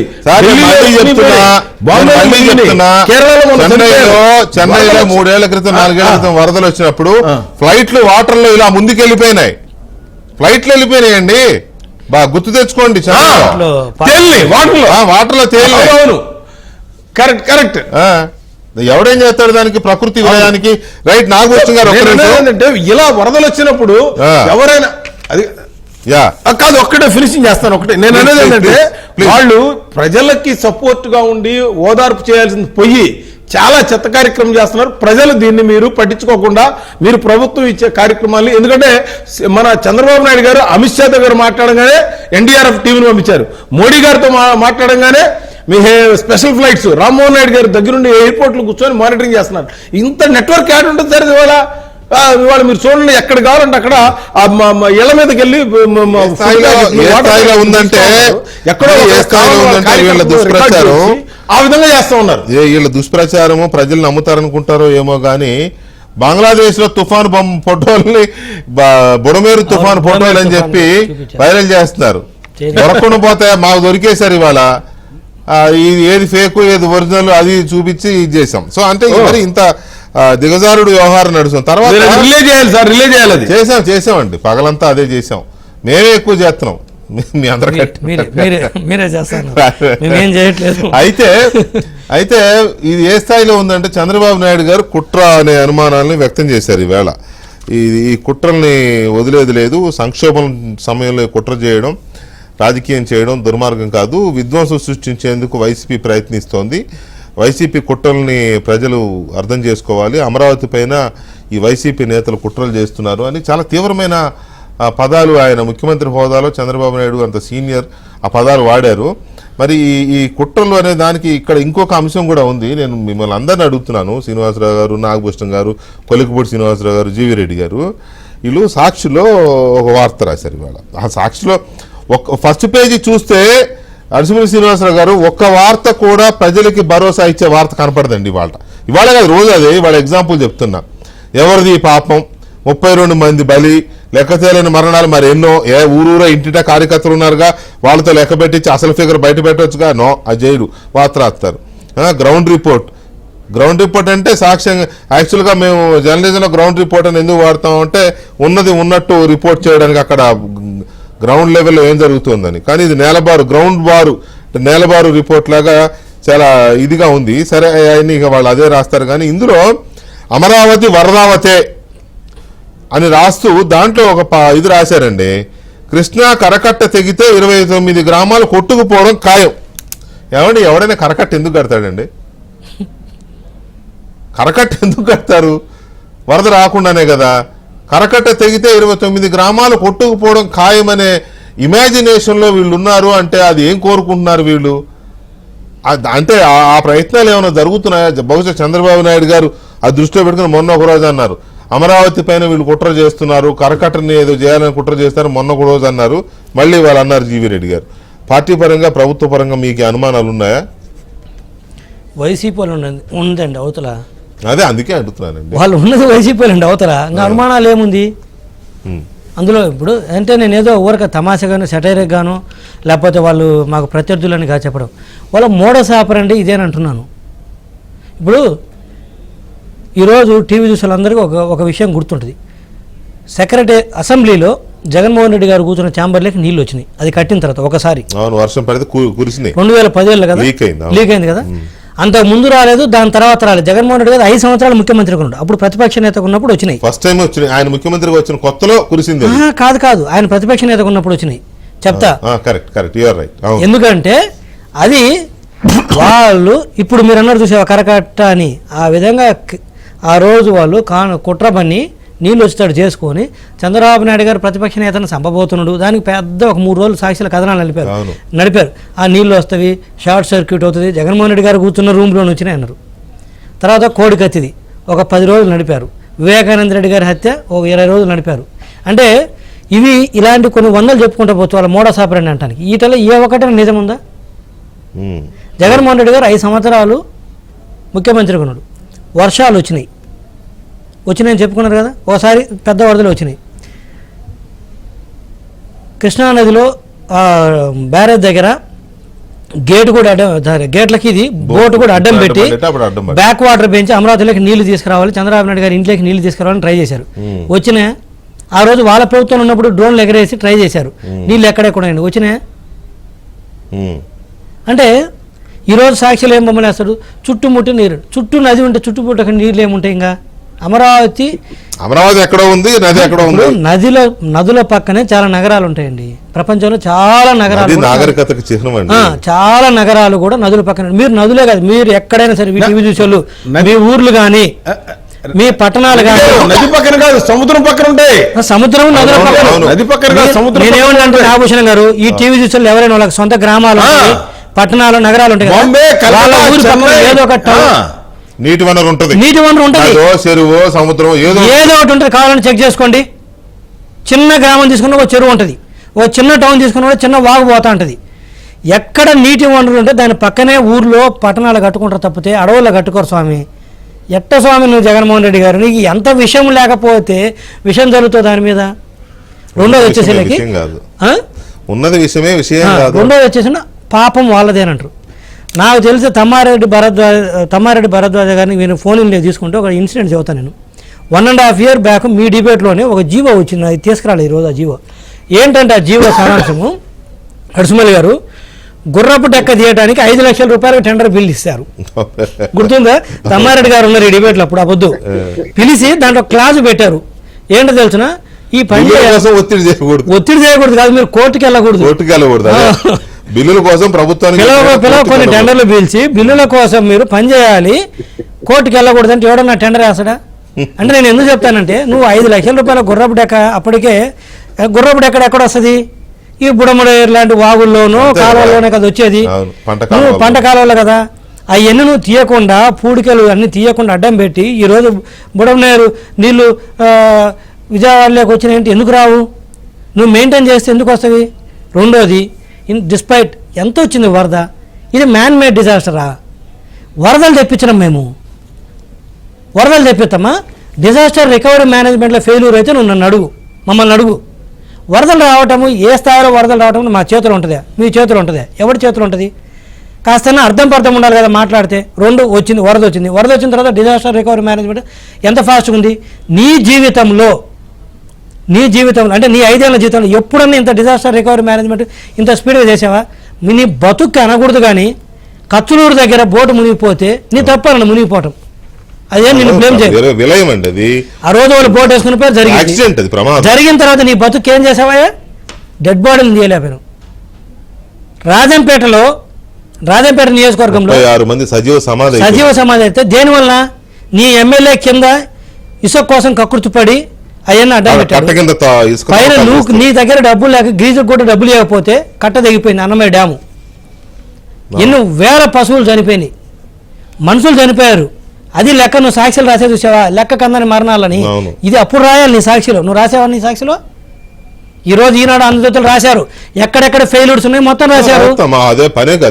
చెన్నైలో 3 ఏళ్ల క్రితం 4 ఏళ్ల క్రితం వరదలు వచ్చినప్పుడు ఫ్లైట్లు వాటర్ లో ఇలా ముందుకు వెళ్ళిపోయినాయి. ఫ్లైట్లు వెళ్ళిపోయినాయండి, బాగా గుర్తు తెచ్చుకోండి. వాటర్ లో తేలి. Correct correct. ఎవడేం చేస్తాడు దానికి, ప్రకృతి విలయానికి. రైట్. నాగభూషణ్ గారు ఏంటంటే ఇలా వరదలు వచ్చినప్పుడు ఎవరైనా అది కాదు, ఒక్కటే ఫినిషింగ్ చేస్తాను. ఒకటే నేను అనేది ఏంటంటే వాళ్ళు ప్రజలకి సపోర్ట్ గా ఉండి ఓదార్పు చేయాల్సింది పోయి చాలా చెత్త కార్యక్రమం చేస్తున్నారు. ప్రజలు దీన్ని మీరు పట్టించుకోకుండా మీరు ప్రభుత్వం ఇచ్చే కార్యక్రమాలు, ఎందుకంటే మన చంద్రబాబు నాయుడు గారు అమిత్ షా గారు మాట్లాడగానే ఎన్డీఆర్ఎఫ్ టీంను పంపించారు. మోడీ గారితో మాట్లాడగానే మీ స్పెషల్ ఫ్లైట్స్, రామ్మోహన్ నాయుడు గారు దగ్గరుండి ఎయిర్పోర్ట్లు కూర్చొని మానిటరింగ్ చేస్తున్నారు. ఇంత నెట్వర్క్ యాడ్ ఉంటుంది సార్. ఇవాళ మీరు చూడండి, ఎక్కడ కావాలంటే అక్కడ ఇళ్ల మీదకి వెళ్ళి ఉందంటే ఎక్కడో వీళ్ళ దుష్ప్రచారం ఆ విధంగా చేస్తూ ఉన్నారు. వీళ్ళ దుష్ప్రచారము ప్రజలు నమ్ముతారనుకుంటారో ఏమో గానీ బంగ్లాదేశ్ లో తుఫాను ఫోటోల్ని బుడమేరు తుఫాను ఫోటోలు అని చెప్పి వైరల్ చేస్తున్నారు. దొరకకుండా పోతే మాకు దొరికేశారు ఇవాళ. ఇది ఏది ఫేక్ ఏది ఒరిజినల్ అది చూపించి ఇది చేసాం. సో అంటే మరి ఇంత దిగజారుడు వ్యవహారం నడుస్తాం. తర్వాత చేసామండి, పగలంతా అదే చేసాం. మేమే ఎక్కువ చేస్తున్నాం మీ అందరికీ. అయితే ఇది ఏ స్థాయిలో ఉందంటే చంద్రబాబు నాయుడు గారు కుట్ర అనే అనుమానాలను వ్యక్తం చేశారు ఈవేళ. ఈ కుట్రల్ని వదిలేది లేదు. సంక్షోభం సమయంలో కుట్ర చేయడం, రాజకీయం చేయడం దుర్మార్గం కాదు. విధ్వంసం సృష్టించేందుకు వైసీపీ ప్రయత్నిస్తోంది. వైసీపీ కుట్రల్ని ప్రజలు అర్థం చేసుకోవాలి. అమరావతి పైన ఈ వైసీపీ నేతలు కుట్రలు చేస్తున్నారు అని చాలా తీవ్రమైన పదాలు ఆయన ముఖ్యమంత్రి హోదాలో చంద్రబాబు నాయుడు అంత సీనియర్ ఆ పదాలు వాడారు. మరి ఈ కుట్రలు అనే దానికి ఇక్కడ ఇంకొక అంశం కూడా ఉంది. నేను మిమ్మల్ని అందరిని అడుగుతున్నాను, శ్రీనివాసరావు గారు, నాగభూషణం గారు, కొలికపూడి శ్రీనివాసరావు గారు, జీవి రెడ్డి గారు, వీళ్ళు సాక్షిలో ఒక వార్త రాశారు ఇవాళ. ఆ సాక్షిలో ఫస్ట్ పేజీ చూస్తే అడిసిమల్లి శ్రీనివాసరావు గారు ఒక్క వార్త కూడా ప్రజలకి భరోసా ఇచ్చే వార్త కనపడదండి ఇవాళ కాదు, రోజు అదే. ఇవాళ ఎగ్జాంపుల్ చెప్తున్నా. ఎవరిది పాపం, 32 మంది బలి, లెక్కతేలని మరణాలు మరి ఎన్నో. ఊరూరా ఇంటింటా కార్యకర్తలు ఉన్నారుగా, వాళ్ళతో లెక్క పెట్టించి అసలు ఫిగర్ బయట పెట్టవచ్చుగా. నో, అజయుడు వార్త రాస్తారు. గ్రౌండ్ రిపోర్ట్ అంటే సాక్ష్యంగా. యాక్చువల్గా మేము జర్నలిజంలో గ్రౌండ్ రిపోర్ట్ అని ఎందుకు వాడతామంటే ఉన్నది ఉన్నట్టు రిపోర్ట్ చేయడానికి అక్కడ గ్రౌండ్ లెవెల్లో ఏం జరుగుతుందని. కానీ ఇది నేలబారు రిపోర్ట్ లాగా చాలా ఇదిగా ఉంది. సరే అని ఇక వాళ్ళు అదే రాస్తారు. కానీ ఇందులో అమరావతి వరదావతే అని రాస్తూ దాంట్లో ఒక ఇది రాశారండి. కృష్ణా కరకట్ట తెగితే 29 గ్రామాలు కొట్టుకుపోవడం ఖాయం. ఏమండి, ఎవడైనా కరకట్ట ఎందుకు కడతాడండి? కరకట్ట ఎందుకు కడతారు? వరద రాకుండానే కదా. కరకట్ట తెగితే 29 గ్రామాలు కొట్టుకుపోవడం ఖాయమనే ఇమాజినేషన్లో వీళ్ళు ఉన్నారు. అంటే అది ఏం కోరుకుంటున్నారు వీళ్ళు? అంటే ఆ ప్రయత్నాలు ఏమైనా జరుగుతున్నాయా? బహుశా చంద్రబాబు నాయుడు గారు ఆ దృష్టిలో పెట్టుకుని మొన్న ఒక రోజు అన్నారు, అమరావతి పైన వీళ్ళు కుట్ర చేస్తున్నారు, కరకట్టని ఏదో చేయాలని కుట్ర చేస్తారు మొన్న ఒక రోజు అన్నారు. మళ్ళీ వాళ్ళు అన్నారు జీవి రెడ్డి గారు. పార్టీ పరంగా ప్రభుత్వ పరంగా మీకు అనుమానాలు ఉన్నాయా? వైసీపీ ఉందండి అవతల. అదే అందుకే అడుగుతున్నానండి. వాళ్ళు ఉన్నది వైసీపీ అండి అవతల. ఇంకా అనుమానాలు ఏముంది? అందులో ఇప్పుడు అంటే నేను ఏదో ఊరక తమాషగాను సెటైరిక్ గాను లేకపోతే వాళ్ళు మాకు ప్రత్యర్థులని కాదు చెప్పడం, వాళ్ళ మోడస్ ఆపరండి ఇదేనంటున్నాను. ఇప్పుడు ఈరోజు టీవీ చూసే వాళ్ళందరికీ ఒక విషయం గుర్తుంటుంది. సెక్రటరీ అసెంబ్లీలో జగన్మోహన్ రెడ్డి గారు కూర్చున్న ఛాంబర్లోకి నీళ్ళు వచ్చినాయి, అది కట్టిన తర్వాత ఒకసారి వర్షం పడితే కురిసినాయి 2010 కదా లీక్ అయింది కదా, అంతకు ముందు రాలేదు, దాని తర్వాత రాలేదు. జగన్మోహన్ రెడ్డి గారు 5 సంవత్సరాలు ముఖ్యమంత్రిగా ఉన్నాడు, అప్పుడు ప్రతిపక్ష నేతగా ఉన్నప్పుడు వచ్చినాయి. ఫస్ట్ టైం వచ్చినాయి ఆయన ముఖ్యమంత్రిగా వచ్చిన కొత్తలో కురిసింది. కాదు ఆయన ప్రతిపక్ష నేతగా ఉన్నప్పుడు వచ్చినాయి చెప్తా. Correct you are right. ఎందుకంటే అది వాళ్ళు ఇప్పుడు మీరు అన్నారు చూసే కరకట్ట అని ఆ విధంగా ఆ రోజు వాళ్ళు కుట్ర పన్ని నీళ్ళు వచ్చేటట్టు చేసుకొని చంద్రబాబు నాయుడు గారు ప్రతిపక్ష నేతను చంపబోతున్నాడు, దానికి పెద్ద ఒక 3 రోజులు సాక్షుల కథనాలు నడిపారు. ఆ నీళ్ళు వస్తాయి, షార్ట్ సర్క్యూట్ అవుతుంది, జగన్మోహన్ రెడ్డి గారు కూర్చున్న రూమ్లో వచ్చినాయి అన్నారు. తర్వాత కోడికత్తిది ఒక 10 రోజులు నడిపారు, వివేకానంద రెడ్డి గారి హత్య ఒక 20 రోజులు నడిపారు. అంటే ఇలాంటి కొన్ని వందలు చెప్పుకుంటూ పోతే వాళ్ళ మోడస్ ఆపరండి అంటానికి వీటిలో ఏ ఒక్కటే నిజం ఉందా? జగన్మోహన్ రెడ్డి గారు 5 సంవత్సరాలు ముఖ్యమంత్రిగా ఉన్నాడు, వర్షాలు వచ్చినాయని చెప్పుకున్నారు కదా, ఒకసారి పెద్ద వరదలు వచ్చినాయి. కృష్ణానదిలో బ్యారేజ్ దగ్గర గేట్ కూడా గేట్లకి ఇది బోటు కూడా అడ్డం పెట్టి బ్యాక్ వాటర్ పెంచి అమరావతిలోకి నీళ్లు తీసుకురావాలి, చంద్రబాబు నాయుడు గారి ఇంట్లోకి నీళ్లు తీసుకురావాలని ట్రై చేశారు. వచ్చినాయా? ఆ రోజు వాళ్ళ ప్రభుత్వం ఉన్నప్పుడు డ్రోన్లు ఎగరేసి ట్రై చేశారు, నీళ్ళు ఎక్కడెక్కడండి వచ్చినాయా? అంటే ఈరోజు సాక్షులు ఏం బొమ్మలు వేస్తాడు, చుట్టుముట్టి నీరు, చుట్టూ నది ఉంటే చుట్టుముట్టు నీళ్ళు ఏముంటాయి? ఇంకా అమరావతి ఎక్కడో ఉంది, నది ఎక్కడో ఉంది. నదుల పక్కనే చాలా నగరాలు ఉంటాయండి ప్రపంచంలో, చాలా నగరాలు, నాగరికతకు చిహ్నం. చాలా నగరాలు కూడా నదుల పక్కన. మీరు నదులే కాదు, మీరు ఎక్కడైనా సరే టీవీ చూసేవాళ్ళు మీ ఊర్లు కానీ మీ పట్టణాలు కానీ నది పక్కన కాదు సముద్రం పక్కన ఉంటాయి, సముద్రం నదుల పక్కన, నది పక్కన సముద్రం. నేనేమంటే నాగభూషణం గారు ఈ టీవీ చూసేవాళ్ళు ఎవరైనా వాళ్ళకి సొంత గ్రామాలు పట్టణాలు నగరాలు ఉంటాయి, ఏదో ఒక నీటి వనరు ఉంటుంది, చెరువు సముద్రం ఏదో ఒకటి ఉంటుంది, కావాలని చెక్ చేసుకోండి. చిన్న గ్రామం తీసుకున్న ఒక చెరువు ఉంటుంది, ఓ చిన్న టౌన్ తీసుకున్న చిన్న వాగు పోతా ఉంటుంది. ఎక్కడ నీటి వనరు ఉంటే దాని పక్కనే ఊర్లో పట్టణాలు కట్టుకుంటారు తప్పితే అడవుల్లో కట్టుకోరు స్వామి. ఎట్ట స్వామి నువ్వు జగన్మోహన్ రెడ్డి గారు, నీకు ఎంత విషయం లేకపోతే విషయం జరుగుతుంది దాని మీద. రెండోది వచ్చేసరికి ఉన్నది విషయమే విషయం. రెండోది వచ్చేసి పాపం వాళ్ళదేనంటారు. నాకు తెలిసి తమ్మారెడ్డి భరద్వాజ గారిని నేను ఫోన్ తీసుకుంటే ఒక ఇన్సిడెంట్ చెబుతాను నేను. 1.5 year బ్యాక్ మీ డిబేట్లోనే ఒక జీవో వచ్చింది, అది తీసుకురాలి ఈరోజు. ఆ జీవో ఏంటంటే ఆ జీవో సారాంశము, అడుసుమల్లి గారు గుర్రపు డెక్క తీయడానికి 5 లక్షల రూపాయలు టెండర్ బిల్ ఇస్తారు. గుర్తుందా? తమ్మారెడ్డి గారు ఉన్నారు ఈ డిబేట్లో అప్పుడు. ఆ పొద్దు పిలిచి దాంట్లో క్లాసు పెట్టారు. ఏంటో తెలుసిన, ఈ పని ఒత్తిడి చేయకూడదు కాదు, మీరు కోర్టుకి వెళ్ళకూడదు, బిల్లుల కోసం ప్రభుత్వానికి కొన్ని టెండర్లు పిలిచి బిల్లుల కోసం మీరు పనిచేయాలి, కోర్టుకి వెళ్ళకూడదు అంటే ఎవడన్నా టెండర్ వేస్తాడా? అంటే నేను ఎందుకు చెప్తానంటే, నువ్వు 5 లక్షల రూపాయల గుర్రపు డెక్క, అప్పటికే గుర్రపు డెక్క ఎక్కడ వస్తుంది? ఈ బుడముడ లాంటి వాగుల్లోనూ కాలువల్లోనే కదా వచ్చేది, నువ్వు పంట కాలువలో కదా. అవన్నీ నువ్వు తీయకుండా, పూడికలు అన్ని తీయకుండా అడ్డం పెట్టి ఈరోజు బుడమనేరు నీళ్లు విజయవాడలోకి వచ్చినాయంటే ఎందుకు రావు? నువ్వు మెయింటైన్ చేస్తే ఎందుకు వస్తుంది? రెండోది, డిస్పైట్ ఎంత వచ్చింది వరద, ఇది మ్యాన్ మేడ్ డిజాస్టరా? వరదలు తెప్పించడం మేము వరదలు తెప్పిస్తామా? డిజాస్టర్ రికవరీ మేనేజ్మెంట్లో ఫెయిల్యూర్ అయితే నువ్వు మమ్మల్ని అడుగు. వరదలు రావటము, ఏ స్థాయిలో వరదలు రావటం మా చేతులు ఉంటుందా, మీ చేతులు ఉంటుందా, ఎవరి చేతులు ఉంటుంది? కాస్త అర్థం ఉండాలి కదా మాట్లాడితే. వరద వచ్చిన తర్వాత డిజాస్టర్ రికవరీ మేనేజ్మెంట్ ఎంత ఫాస్ట్గా ఉంది? నీ జీవితంలో అంటే నీ 5 ఏళ్ల జీవితంలో ఎప్పుడన్నా ఇంత డిజాస్టర్ రికవరీ మేనేజ్మెంట్ ఇంత స్పీడ్గా చేసావా? నీ బతుక్కి అనకూడదు, కానీ కచ్చులూరు దగ్గర బోటు మునిగిపోతే నీ తప్ప మునిగిపోవటం, అదే నేను బ్లేమ్ చేయాలి. ఆ రోజు వాళ్ళు బోట్ వేసుకుని పోయి జరిగిన తర్వాత నీ బతుక్కి ఏం చేసావా? డెడ్ బాడీని తీయలేకపోయాను. రాజంపేట నియోజకవర్గంలో 6 మంది సజీవ సమాధి అయితే దేనివల్ల? నీ ఎమ్మెల్యే కింద ఇసుక కోసం కక్కుర్తిపడి అవన్నీ అడ్డం పెట్టాడు. పైన నీ దగ్గర డబ్బులు లేక గ్రీజుకు కూడా డబ్బులు లేకపోతే కట్ట తెగిపోయింది అన్నమయ్య డ్యాము. ఎన్నో వేల పశువులు చనిపోయినాయి, మనుషులు చనిపోయారు. అది లెక్క. నువ్వు సాక్షులు రాసే చూసావా? లెక్క కందని మరణాలని. ఇది అప్పుడు రాయాలి నీ సాక్షిలో. నువ్వు రాసావా నీ సాక్షిలో? ఈరోజు ఈనాడు ఆంధ్రజ్యోతులు రాశారు, ఎక్కడెక్కడ ఫెయిల్యూర్స్ ఉన్నాయి మొత్తం రాశారు.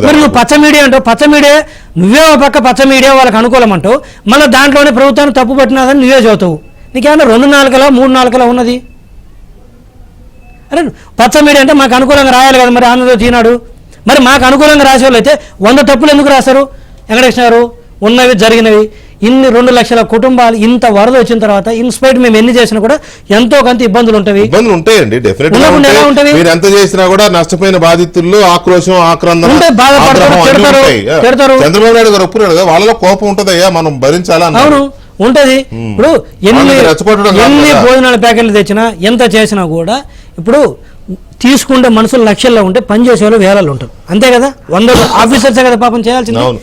మరి నువ్వు పచ్చ మీడియా అంటావు, పచ్చ మీడియా నువ్వే ఒక పక్క పచ్చ మీడియా వాళ్ళకి అనుకూలం అంటావు, మళ్ళీ దాంట్లోనే ప్రభుత్వాన్ని తప్పు పట్టినాదని నువ్వే చదువుతావు. నీకేమన్నా 2 నాలుకలా 3 నాలుకలా ఉన్నది? అరే పచ్చ మీడియా అంటే మాకు అనుకూలంగా రాయాలి కదా మరి ఆంధ్రజ్యోతి ఈనాడు. మరి మాకు అనుకూలంగా రాసే వాళ్ళు అయితే 100 తప్పులు ఎందుకు రాశారు వెంకటేష్ గారు? ఉన్నవి జరిగినవి ఇన్ని 2 లక్షల కుటుంబాలు ఇంత వరద వచ్చిన తర్వాత ఇన్స్పైట్ మేము ఎన్ని చేసినా కూడా ఎంతో కొంత ఇబ్బందులు ఉంటాయి. ఇబ్బందులు ఉంటాయండి, డెఫినెట్ గా ఉండకుండా ఎలా ఉంటాయి. ఉంటాయి? మీరు ఎంత చేసినా కూడా నష్టపోయిన బాధితుల్లో ఆక్రోశం, ఆక్రందన, ఉంటే బాధపడతారు, ఆగ్రహం అన్నీ తిడతారు, ఉంటాయి. తిడతారు. చంద్రబాబు నాయుడు గారు ఒప్పుకున్నాడు కదా, వాళ్ళలో కోపం ఉంటదయ్యా, మనం భరించాలా అన్నారు. అవును ఉంటది. ఇప్పుడు వాళ్ళని రెచ్చగొట్టడం కాదు ఎన్ని కదా. భోజనాల ప్యాకెట్లు తెచ్చినా ఎంత చేసినా కూడా ఇప్పుడు తీసుకుంటే మనుషులు లక్షల్లో ఉంటే పని చేసేవాళ్ళు వేలలో ఉంటారు, అంతే కదా. 100 ఆఫీసర్సే కదా పాపం చేయాల్సింది. అవును.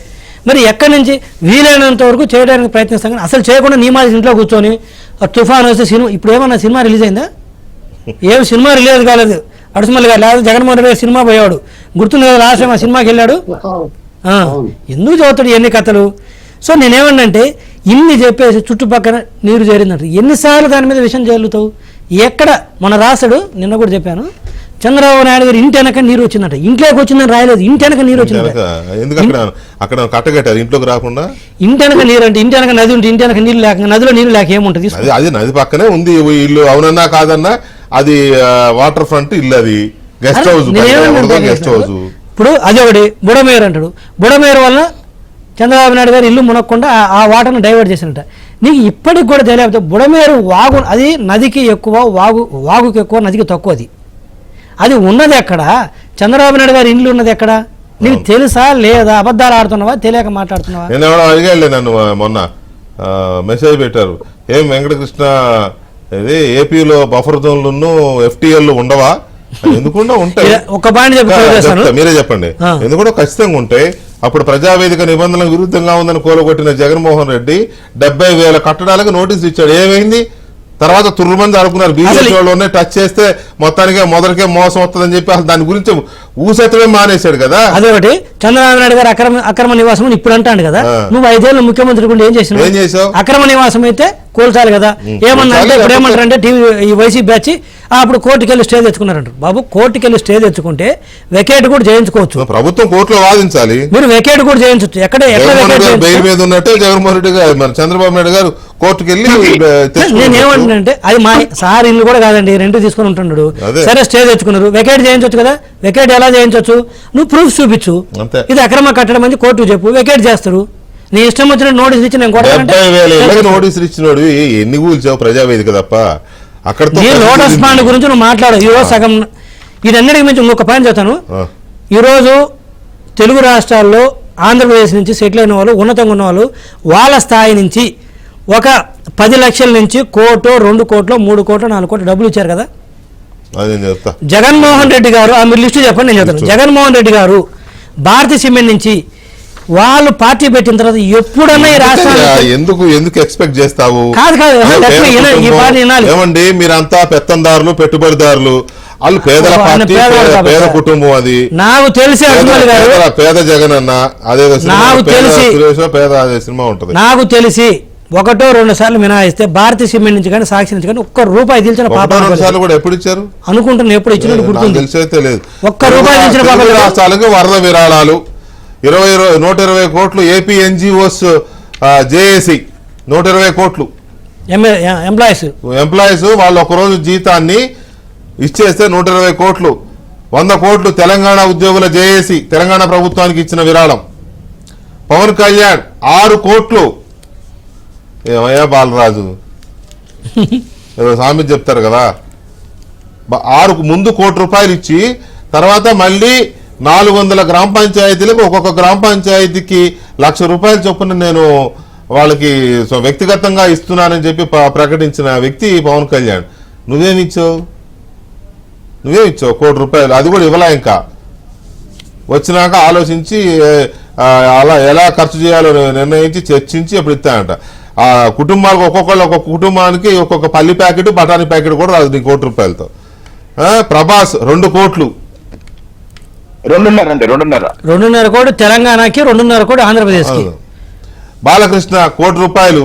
మరి ఎక్కడి నుంచి వీలైనంత వరకు చేయడానికి ప్రయత్నిస్తాం కానీ అసలు చేయకుండా నియమాలు ఇంట్లో కూర్చొని తుఫాన్ వస్తే సినిమా ఇప్పుడు ఏమన్నా సినిమా రిలీజ్ అయిందా? ఏం సినిమా రిలీజ్ కాలేదు. అడుసుమల్లి గారు లేదా జగన్మోహన్ రెడ్డి సినిమా పోయాడు, గుర్తుంది కదా, లాస్ట్ టైం ఆ సినిమాకి వెళ్ళాడు. ఎందుకు చదువుతాడు ఎన్ని కథలు? సో నేనేమన్నంటే ఇన్ని చెప్పేసి చుట్టుపక్కల నీరు చేరిందంట, ఎన్నిసార్లు దాని మీద విషయం చేరుతావు? ఎక్కడ మన రాసుడు నిన్న కూడా చెప్పాను, చంద్రబాబు నాయుడు గారు ఇంటి వెనక నీరు వచ్చిందట, ఇంట్లోకి వచ్చిందని రాయలేదు, ఇంటి వెనక నీరు వచ్చిందట. ఎందుకు అక్కడ కట్టగట్టారు ఇంట్లోకి రాకుండా? ఇంటి వెనక నీరు అంటే ఇంటి వెనక నది ఉంటే ఇంటి వెనక నీళ్ళు లేక, నదిలో నీళ్ళు లేక ఏముంటుంది? అది నది పక్కనే ఉంది ఇల్లు, అవునన్నా కాదన్నా అది వాటర్ ఫ్రంట్ ఇల్లు, అది గెస్ట్ హౌస్, గెస్ట్ హౌస్. ఇప్పుడు అది ఒకటి బుడమేరు అంటాడు, బుడమేరు వల్ల చంద్రబాబు నాయుడు గారు ఇల్లు మునక్కుండా ఆ వాటర్ను డైవర్ట్ చేసినట్ట. నీకు ఇప్పటికి కూడా తెలియదు బుడమేరు వాగు అది నదికి ఎక్కువ, వాగుకి ఎక్కువ, నదికి తక్కువ. అది ఉన్నది ఎక్కడ? చంద్రబాబు నాయుడు గారి ఇల్లు ఉన్నది ఎక్కడ? నీకు తెలుసా లేదా? అబద్ధాలు ఆడుతున్నావా, తెలియక మాట్లాడుతున్నావా? నేను ఎవడో అడిగాడు నన్ను మొన్న, మెసేజ్ పెట్టారు, ఏం వెంకటకృష్ణ ఇది ఏపీలో బఫర్ జోన్లు FTL ఉండవా? ఎందుకుండా ఉంటాయి. ఒక పాయింట్ మీరే చెప్పండి. ఎందుకంటే ఖచ్చితంగా ఉంటాయి. అప్పుడు ప్రజావేదిక నిబంధనలకు విరుద్ధంగా ఉందని కూలగొట్టిన జగన్మోహన్ రెడ్డి 70,000 కట్టడాలకు నోటీసులు ఇచ్చాడు. ఏమైంది? తర్వాత తుర్రుమంది అనుకున్నారు బీజేపీ వాళ్ళు టచ్ చేస్తే మొదటికే మోసం వస్తుందని చెప్పి అసలు దాని గురించి ఊసెత్తమే మానేశాడు కదా. అదొకటి. చంద్రబాబు నాయుడు గారు అక్రమ నివాసం ఇప్పుడు అంటాడు కదా, నువ్వు 5 ఏళ్ళు ముఖ్యమంత్రి కూడా ఏం చేసావు? అక్రమ నివాసం అయితే కూల్చాలి కదా. ఏమన్నా అంటే ఇప్పుడు ఏమంటారంటే ఈ వైసీపీ బ్యాచ్ అప్పుడు కోర్టుకి వెళ్ళి స్టే తెచ్చుకున్నారంటారు. బాబు కోర్టుకి వెళ్ళి స్టే తెచ్చుకుంటే వెకేట్ కూడా చేయించుకోవచ్చు, ప్రభుత్వం కోర్టులో వాదించాలి, మీరు వెకేట్ కూడా చేయించవచ్చు. బెయిల్ మీద ఉన్నట్టే జగన్మోహన్ రెడ్డి గారు మరి చంద్రబాబు నాయుడు గారు కోర్టుకి వెళ్ళి నేనేమంటానంటే అది మా సార్ ఇల్లు కూడా కాదండి, రెంట్ తీసుకొని ఉంటున్నాడు, సరే స్టే తెచ్చుకున్నారు, వెకేట్ చేయించవచ్చు కదా. వెకేట్ ఎలా చేయించవచ్చు? నువ్వు ప్రూఫ్ చూపించు, ఇది అక్రమ కట్టడం అని కోర్టు చెప్పు, వెకేట్ చేస్తారు. నీ ఇష్టం వచ్చిన నోటీసులు ఇచ్చి నేను నోటీసులు ఇచ్చినోడు ఎన్ని కూల్చావు ప్రజావేదిక తప్ప. అక్కడ లోటస్ పాండ్ గురించి నువ్వు మాట్లాడు. ఈరోజు సగం ఇదన్నిటికి మించి ఇంకొక పాయింట్ చెప్తాను. ఈరోజు తెలుగు రాష్ట్రాల్లో ఆంధ్రప్రదేశ్ నుంచి సెటిల్ అయిన వాళ్ళు, ఉన్నతంగా ఉన్న వాళ్ళు, వాళ్ళ స్థాయి నుంచి ఒక 10 లక్షల నుంచి 1 కోటో 2 కోట్లో 3 కోట్లో 4 కోట్లు డబ్బులు ఇచ్చారు కదా. జగన్మోహన్ రెడ్డి గారు మీరు లిస్టు చెప్పండి, నేను చెప్తాను. జగన్మోహన్ రెడ్డి గారు భారతీయ సిమెంట్ నుంచి వాళ్ళు పార్టీ పెట్టిన తర్వాత ఎప్పుడన్నా ఈ రాష్ట్రాలు ఎందుకు ఎక్స్పెక్ట్ చేస్తావు? కాదు ఏమండి మీరంతా పెత్తందారులు, పెట్టుబడిదారులు, వాళ్ళు పేదల పార్టీ, పేద కుటుంబం. అది నాకు తెలిసి పేద జగన్ అన్న అదే పేద అదే సినిమా ఉంటది. నాకు తెలిసి 1-2 సార్లు మినహాయిస్తే భారతీయ సిమెంట్ నుంచి కానీ సాక్షి నుంచి కానీ ₹1 తెలిసిన పాప కూడా ఎప్పుడు ఇచ్చారు అనుకుంటున్నా, ఎప్పుడు ఇచ్చినట్టు గుర్తుంది. తెలిసైతే లేదు. ₹1 తెలిసిన పాప. రాష్ట్రాలకు వరద విరాళాలు 120 కోట్లు. ఏపీ NGOs జేఏసీ 120 కోట్లు. ఎంప్లాయీస్ వాళ్ళు ఒకరోజు జీతాన్ని ఇచ్చేస్తే 120 కోట్లు. 100 కోట్లు తెలంగాణ ఉద్యోగుల జేఏసీ తెలంగాణ ప్రభుత్వానికి ఇచ్చిన విరాళం. పవన్ కళ్యాణ్ 6 కోట్లు. ఏమయ్యా బాలరాజు సామెత చెప్తారు కదా, 6 ముందు ₹1 ఇచ్చి తర్వాత మళ్ళీ 400 గ్రామ పంచాయతీలకు ఒక్కొక్క గ్రామ పంచాయతీకి ₹1,00,000 చొప్పున నేను వాళ్ళకి వ్యక్తిగతంగా ఇస్తున్నానని చెప్పి ప్రకటించిన వ్యక్తి పవన్ కళ్యాణ్. నువ్వేమిచ్చావు ₹1,00,00,000. అది కూడా ఇవ్వలే. ఇంకా వచ్చినాక ఆలోచించి అలా ఎలా ఖర్చు చేయాలో నిర్ణయించి చర్చించి అప్పుడు ఇస్తాయంట. ఆ కుటుంబాలకు ఒక్కొక్క కుటుంబానికి ఒక్కొక్క పల్లి ప్యాకెట్, బఠానీ ప్యాకెట్ కూడా రాదు నీ ₹1,00,00,000. ప్రభాస్ 2 కోట్లు. 2.5 కోట్లు తెలంగాణకి, 2.5 కోట్లు ఆంధ్రప్రదేశ్ కి. బాలకృష్ణ ₹1.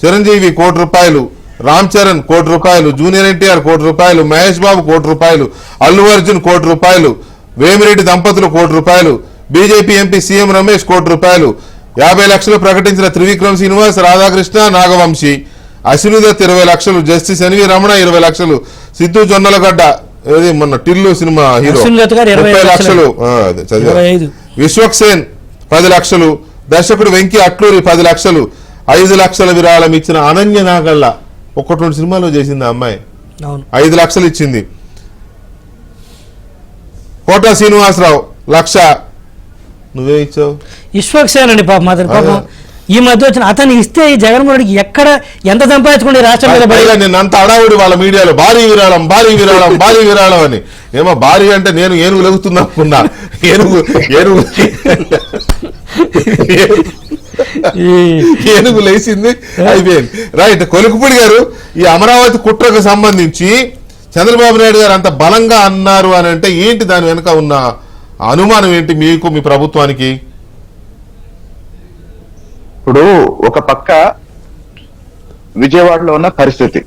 చిరంజీవి ₹1. రామ్ చరణ్ ₹1. Junior NTR ₹1. మహేష్ బాబు ₹1. అల్లు అర్జున్ ₹1. వేమిరెడ్డి దంపతులు ₹1. BJP MP CM Ramesh ₹1. 50 లక్షలు ప్రకటించిన త్రివిక్రమ్ శ్రీనివాస్, రాధాకృష్ణ, నాగవంశీ. అశ్విని దత్ 20 లక్షలు. జస్టిస్ ఎన్వి రమణ 20 లక్షలు. సిద్ధు జొన్నలగడ్డ ఏది మొన్న టిల్లు సినిమా హీరో అశ్విన్ దత్ గారు 25 30 లక్షలు అదే చదివా. 25. విశ్వక్ సేన్ 10 లక్షలు, దర్శకుడు వెంకీ అట్లూరి 10 లక్షలు, 5 లక్షల విరాళం ఇచ్చిన అనన్య నాగళ్ళ 1-2 సినిమాలో చేసింది ఆ అమ్మాయి, అవును 5 లక్షలు ఇచ్చింది. కోట శ్రీనివాసరావు 1,00,000, నువ్వే ఇచ్చావు. విశ్వక్సేన్ అండి పాపం అతను పాపం ఈ మధ్య వచ్చిన అతను ఇస్తే ఈ జగన్మోహన్ రెడ్డికి ఎక్కడ ఎంత సంపాదించుకుంటే రాష్ట్రం మీద పైగా నేను అంత అడావుడి వాళ్ళ మీడియాలో భారీ విరాళం భారీ విరాళం భారీ విరాళం అని. ఏమో భారీ అంటే నేను ఏనుగు లెగుతున్నా అనుకున్నా. ఏనుగు ఏనుగు ఏనుగు లేచింది అయిపోయింది. రైట్. కొలుకుపూడి గారు, ఈ అమరావతి కుట్రకు సంబంధించి చంద్రబాబు నాయుడు గారు అంత బలంగా అన్నారు అని అంటే ఏంటి దాని వెనుక ఉన్న అనుమానం ఏంటి మీకు, మీ ప్రభుత్వానికి? ఇప్పుడు ఒక పక్క విజయవాడలో ఉన్న పరిస్థితి,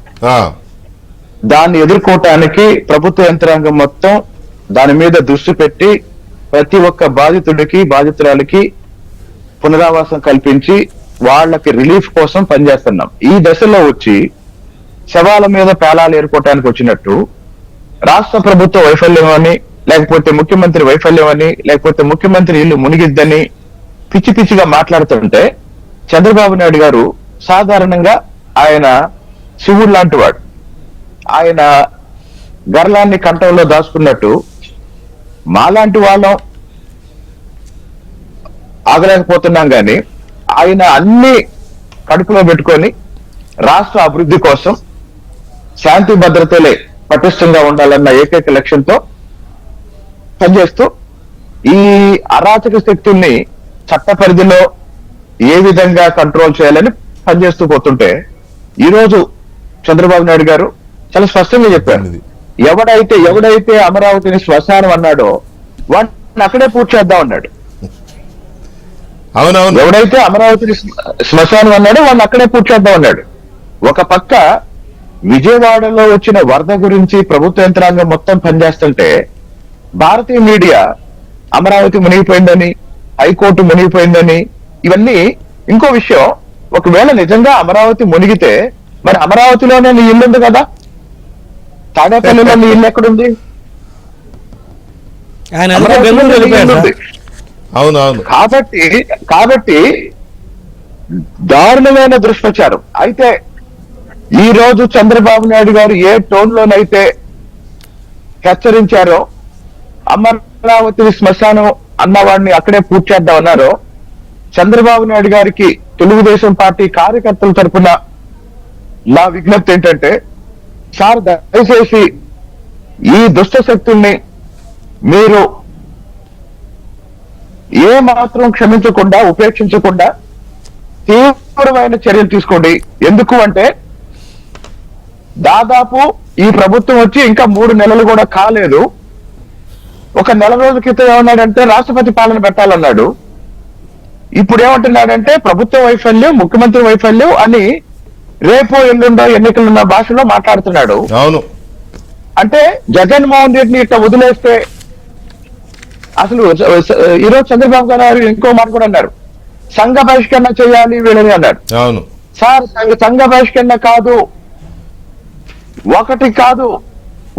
దాన్ని ఎదుర్కోవటానికి ప్రభుత్వ యంత్రాంగం మొత్తం దాని మీద దృష్టి పెట్టి ప్రతి ఒక్క బాధితుడికి బాధితురాలకి పునరావాసం కల్పించి వాళ్ళకి రిలీఫ్ కోసం పనిచేస్తున్నాం. ఈ దశలో వచ్చి శవాల మీద పేలాలు ఏర్పడటానికి వచ్చినట్టు రాష్ట్ర ప్రభుత్వ వైఫల్యం అని, లేకపోతే ముఖ్యమంత్రి వైఫల్యం అని, లేకపోతే ముఖ్యమంత్రి ఇల్లు మునిగిద్దని పిచ్చి పిచ్చిగా మాట్లాడుతుంటే, చంద్రబాబు నాయుడు గారు సాధారణంగా ఆయన శివుడు లాంటి వాడు. ఆయన గర్లాన్ని కంఠంలో దాచుకున్నట్టు మాలాంటి వాళ్ళం ఆగలేకపోతున్నాం కానీ ఆయన అన్ని కడుపులో పెట్టుకొని రాష్ట్ర అభివృద్ధి కోసం శాంతి భద్రతలే పటిష్టంగా ఉండాలన్న ఏకైక లక్ష్యంతో పనిచేస్తూ ఈ అరాచక శక్తుల్ని చట్ట పరిధిలో ఏ విధంగా కంట్రోల్ చేయాలని పనిచేస్తూ పోతుంటే, ఈ రోజు చంద్రబాబు నాయుడు గారు చాలా స్పష్టంగా చెప్పారు, ఎవడైతే అమరావతిని శ్మశానం అన్నాడో వాడిని అక్కడే పూర్తి చేద్దాం అన్నాడు. అవునవును. ఎవడైతే అమరావతిని శ్మశానం అన్నాడో వాడిని అక్కడే పూర్తి చేద్దాం అన్నాడు. ఒక పక్క విజయవాడలో వచ్చిన వరద గురించి ప్రభుత్వ యంత్రాంగం మొత్తం పనిచేస్తుంటే, భారతీయ మీడియా అమరావతి మునిగిపోయిందని, హైకోర్టు మునిగిపోయిందని, ఇవన్నీ ఇంకో విషయం. ఒకవేళ నిజంగా అమరావతి మునిగితే మరి అమరావతిలోనే నీ ఇల్లు ఉంది కదా, తాడేపల్లిలో నీ ఇల్లు ఎక్కడుంది? అవునవును. కాబట్టి దారుణమైన దుష్ప్రచారం. అయితే ఈ రోజు చంద్రబాబు నాయుడు గారు ఏ టోన్ లోనైతే హెచ్చరించారో, అమరావతి శ్మశానం అన్నవాడిని అక్కడే పూర్తి చేద్దామన్నారో, చంద్రబాబు నాయుడు గారికి తెలుగుదేశం పార్టీ కార్యకర్తల తరఫున నా విజ్ఞప్తి ఏంటంటే, సార్ దయచేసి ఈ దుష్ట శక్తుల్ని మీరు ఏ మాత్రం క్షమించకుండా, ఉపేక్షించకుండా తీవ్రమైన చర్యలు తీసుకోండి. ఎందుకు అంటే దాదాపు ఈ ప్రభుత్వం వచ్చి ఇంకా 3 నెలలు కూడా కాలేదు. ఒక నెల రోజుల క్రితం ఏమన్నాడంటే రాష్ట్రపతి పాలన పెట్టాలన్నాడు. ఇప్పుడు ఏమంటున్నాడంటే ప్రభుత్వ వైఫల్యం, ముఖ్యమంత్రి వైఫల్యం అని రేపో ఎల్లుండో ఎన్నికలున్న భాషలో మాట్లాడుతున్నాడు. అవును. అంటే జగన్మోహన్ రెడ్డిని ఇట్లా వదిలేస్తే అసలు ఈరోజు చంద్రబాబు గారు ఇంకో మాట కూడా అన్నారు, సంఘ బహిష్కరణ చేయాలి వీళ్ళని అన్నారు. అవును సార్, సంఘ బహిష్కరణ కాదు, 1 కాదు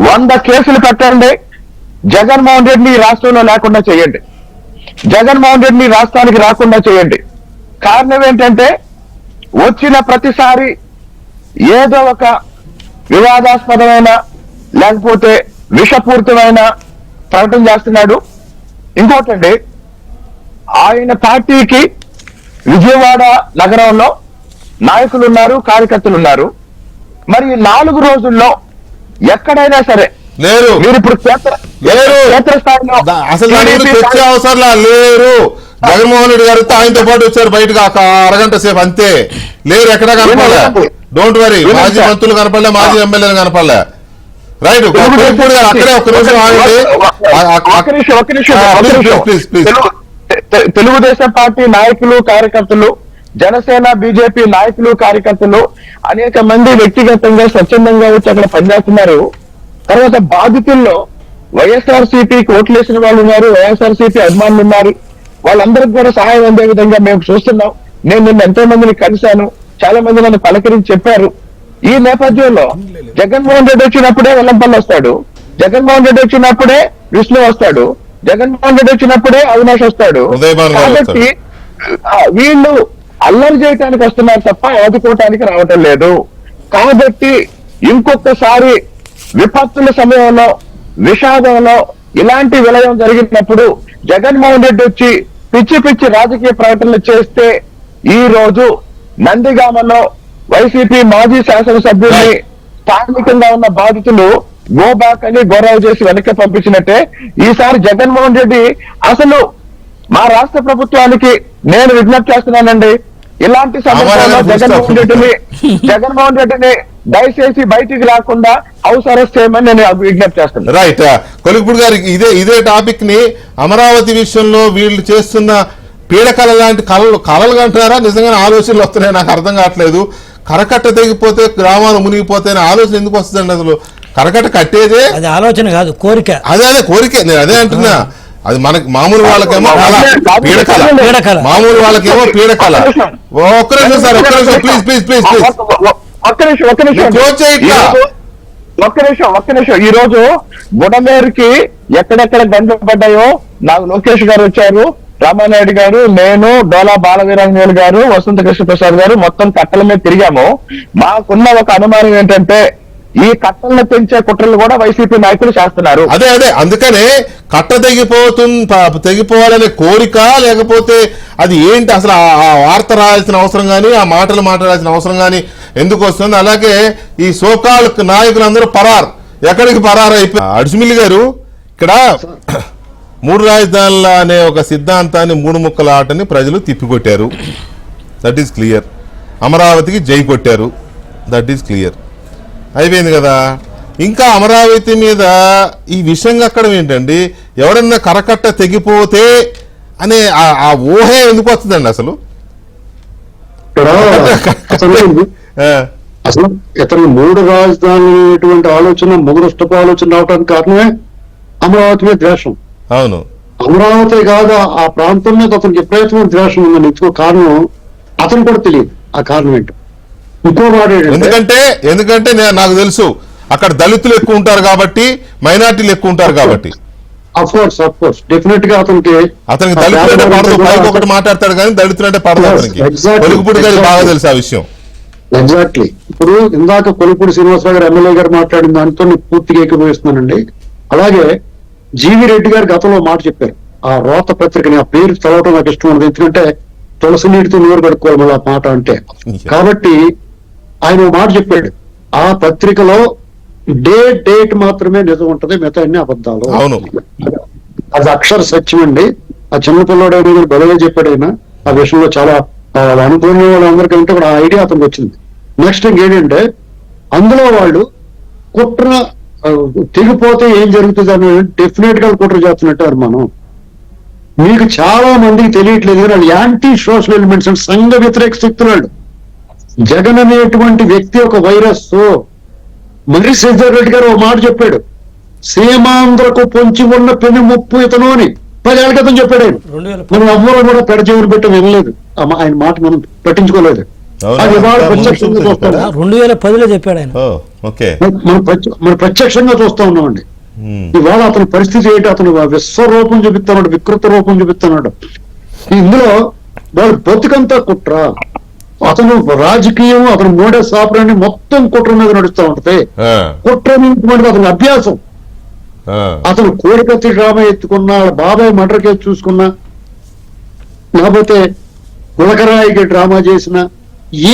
100 కేసులు పెట్టండి, జగన్మోహన్ రెడ్డిని రాష్ట్రంలో లేకుండా చేయండి, జగన్మోహన్ రెడ్డిని రాష్ట్రానికి రాకుండా చేయండి. కారణం ఏంటంటే వచ్చిన ప్రతిసారి ఏదో ఒక వివాదాస్పదమైన లేకపోతే విషపూరితమైన ప్రకటన చేస్తున్నాడు. ఇంకోటండి, ఆయన పార్టీకి విజయవాడ నగరంలో నాయకులు ఉన్నారు, కార్యకర్తలు ఉన్నారు. మరి 4 రోజుల్లో ఎక్కడైనా సరే లేరు. మీరు ఇప్పుడు క్షేత్రస్థాయిలో అసలు తెచ్చే అవసరంలా లేరు. జగన్మోహన్ రెడ్డి గారు ఆయనతో పాటు వచ్చారు బయటకు ఒక అరగంట సేపు, అంతే. లేరు, ఎక్కడ కనపడలే. Don't worry. మాజీ మంత్రులు కనపడలే, మాజీ ఎమ్మెల్యేలు కనపడలే. రైట్. అక్కడే ఒక నిమిషం. తెలుగుదేశం పార్టీ నాయకులు, కార్యకర్తలు, జనసేన, బీజేపీ నాయకులు, కార్యకర్తలు అనేక మంది వ్యక్తిగతంగా స్వచ్ఛందంగా వచ్చి అక్కడ పనిచేస్తున్నారు. తర్వాత బాధితుల్లో వైఎస్ఆర్సీపీకి ఓట్లేసిన వాళ్ళు ఉన్నారు, వైఎస్ఆర్సీపీ అభిమానులు ఉన్నారు. వాళ్ళందరికీ కూడా సహాయం అందే విధంగా మేము చూస్తున్నాం. నేను నిన్న ఎంతో మందిని కలిశాను, చాలా మంది నన్ను పలకరించి చెప్పారు. ఈ నేపథ్యంలో జగన్మోహన్ రెడ్డి వచ్చినప్పుడే వెల్లంపల్లి వస్తాడు, జగన్మోహన్ రెడ్డి వచ్చినప్పుడే విష్ణు వస్తాడు, జగన్మోహన్ రెడ్డి వచ్చినప్పుడే అవినాష్ వస్తాడు. ఉదయభాను గారు కాబట్టి వీళ్ళు అల్లరి చేయడానికి వస్తున్నారు తప్ప ఆదుకోవటానికి రావటం లేదు. కాబట్టి ఇంకొకసారి విపత్తుల సమయంలో, విషాదంలో ఇలాంటి విలయం జరిగినప్పుడు జగన్మోహన్ రెడ్డి వచ్చి పిచ్చి పిచ్చి రాజకీయ ప్రకటనలు చేస్తే ఈ రోజు నందిగామలో వైసీపీ మాజీ శాసనసభ్యుల్ని స్థానికంగా ఉన్న బాధితులు గో బ్యాక్ అని గొడవ చేసి వెనక్కి పంపించినట్టే ఈసారి జగన్మోహన్ రెడ్డి అసలు మా రాష్ట్ర ప్రభుత్వానికి నేను విజ్ఞప్తి చేస్తున్నానండి, ఇలాంటి సందర్భంలో జగన్మోహన్ రెడ్డిని దయచేసి బయటికి రాకుండా హౌస్ అరెస్ట్ చేయమని నేను విజ్ఞప్తి చేస్తున్నాను. రైట్. కొలిక్పూడి గారికి ఇదే టాపిక్ ని అమరావతి విషయంలో వీళ్ళు చేస్తున్న పీడకల లాంటి కళలు అంటున్నారా, నిజంగానే ఆలోచనలు వస్తున్నాయి? నాకు అర్థం కావట్లేదు. కరకట్ట తెగిపోతే గ్రామాలు మునిగిపోతే ఆలోచన ఎందుకు వస్తుందండి? అసలు కరకట్ట కట్టేదే అది ఆలోచన కాదు, కోరిక. అదే కోరిక, నేను అదే అంటున్నా. అది మనకి మామూలు వాళ్ళకేమో పీడకల, మామూలు వాళ్ళకేమో పీడకల. ఒక్క నిమిషం సార్, ఒక్క నిమిషం ప్లీజ్ ప్లీజ్ ప్లీజ్ ప్లీజ్ ఒక్క నిమిషం. ఈ రోజు బుడమేరుకి ఎక్కడెక్కడ గంటలు పడ్డాయో నాకు లోకేష్ గారు వచ్చారు, రామానాయుడు గారు, నేను, డోలా బాలవీరంగేలు గారు, వసంత కృష్ణ ప్రసాద్ గారు మొత్తం కట్టల మీద తిరిగాము. మాకున్న ఒక అనుమానం ఏంటంటే ఈ కట్టలను పెంచే కుట్రలు కూడా వైసీపీ నాయకులు చేస్తున్నారు. అదే అందుకనే కట్ట తెగిపోవాలనే కోరిక, లేకపోతే అది ఏంటి అసలు ఆ వార్త రాయాల్సిన అవసరం కానీ, ఆ మాటలు మాట్లాడాల్సిన అవసరం కానీ ఎందుకు వస్తుంది? అలాగే ఈ సోకాల్ నాయకులందరూ ఎక్కడికి అయిపోయి. అడుసుమిల్లి గారు, ఇక్కడ 3 రాజధానుల అనే ఒక సిద్ధాంతాన్ని 3 ముక్కల ఆటని ప్రజలు తిప్పికొట్టారు, దట్ ఈస్ క్లియర్. అమరావతికి జై కొట్టారు, దట్ ఈస్ క్లియర్. అయిపోయింది కదా. ఇంకా అమరావతి మీద ఈ విషయం అక్కడం ఏంటండి? ఎవరన్నా కరకట్ట తెగిపోతే అనే ఆ ఊహే ఎందుకు వస్తుందండి అసలు? అసలు ఇతను 3 రాజధానులు ఆలోచన, మొగురష్టపు ఆలోచన రావడానికి కారణమే అమరావతి మీద ద్వేషం. అవును, అమరావతి కాదు ఆ ప్రాంతం మీద అతనికి ఎప్పుడైతే ద్వేషం ఉందని ఇంకో కారణం అతను కూడా తెలియదు. ఆ కారణం ఏంటో ఇంకో మాట, ఎందుకంటే నాకు తెలుసు అక్కడ దళితులు ఎక్కువ ఉంటారు కాబట్టి, మైనార్టీలు ఎక్కువ ఉంటారు కాబట్టి. అఫ్ కోర్స్ డెఫినెట్ గా అతనికి దళితులు అంటే పడదు. పైకి ఒకటి మాట్లాడతాడు కానీ దళితులు అంటే పడదు అతనికి. కొలిక్పూడి గారికి బాగా తెలుసు ఆ విషయం. ఎగ్జాక్ట్లీ. ఇప్పుడు ఇందాక కొలిక్పూడి శ్రీనివాసరావు గారు ఎమ్మెల్యే గారు మాట్లాడిన దాంతో నేను పూర్తిగా ఏకీభవిస్తున్నానండి. అలాగే జీవి రెడ్డి గారు గతంలో మాట చెప్పారు, ఆ రోత పత్రికని, ఆ పేరు చదవటం నాకు ఇష్టం ఉండదు, ఎందుకంటే తులసి నీటితో నూరు కడుక్కోవాలి మళ్ళీ ఆ మాట అంటే. కాబట్టి ఆయన మాట చెప్పాడు, ఆ పత్రికలో డేట్ మాత్రమే నిజం ఉంటది, మిగతా అన్ని అబద్ధాలు. అది అక్షర సత్యం అండి. ఆ చిన్న పిల్లవాడు బలగా చెప్పాడు ఆయన. ఆ విషయంలో చాలా అనుకునే వాళ్ళందరికంటే కూడా ఆ ఐడియా అతనికి వచ్చింది. నెక్స్ట్ ఇంకేంటంటే అందులో వాళ్ళు కుట్ర తెగిపోతే ఏం జరుగుతుంది అని డెఫినెట్ గా కుట్ర చేస్తున్నట్టు అనుమానం. మీకు చాలా మందికి తెలియట్లేదు కానీ వాళ్ళు యాంటీ సోషల్ ఎలిమెంట్స్ అంటే సంఘ వ్యతిరేక శక్తులు వాళ్ళు. జగన్ అనేటువంటి వ్యక్తి ఒక వైరస్. మరి శ్రీధర్ రెడ్డి గారు ఒక మాట చెప్పాడు, సీమాంధ్రకు పొంచి ఉన్న పెను ముప్పు ఇతను అని 10 ఏళ్ల క్రితం చెప్పాడు ఆయన. మనం ఎవ్వరూ కూడా పెడచెవులు పెట్టి వినలేదు, ఆయన మాట మనం పట్టించుకోలేదు. అది ఇవాళ ప్రత్యక్షంగా చూస్తాం. 2010లో చెప్పాడు ఆయన. మనం ప్రత్యక్షంగా చూస్తా ఉన్నామండి. ఇవాళ అతని పరిస్థితి ఏంటి? అతను విశ్వరూపం చూపిస్తున్నాడు, వికృత రూపం చూపిస్తున్నాడు. ఇందులో వాళ్ళు బతుకంతా కుట్ర, అతను రాజకీయం, అతను మోడే సాపరాన్ని మొత్తం కుట్ర మీద నడుస్తూ ఉంటది. కుట్ర అనేటువంటిది అతని అభ్యాసం. అతను కోడికత్తి డ్రామా ఎత్తుకున్నా, బాబాయ్ మర్డర్ కేసు చూసుకున్నా, లేకపోతే కులకరాయికి డ్రామా చేసినా,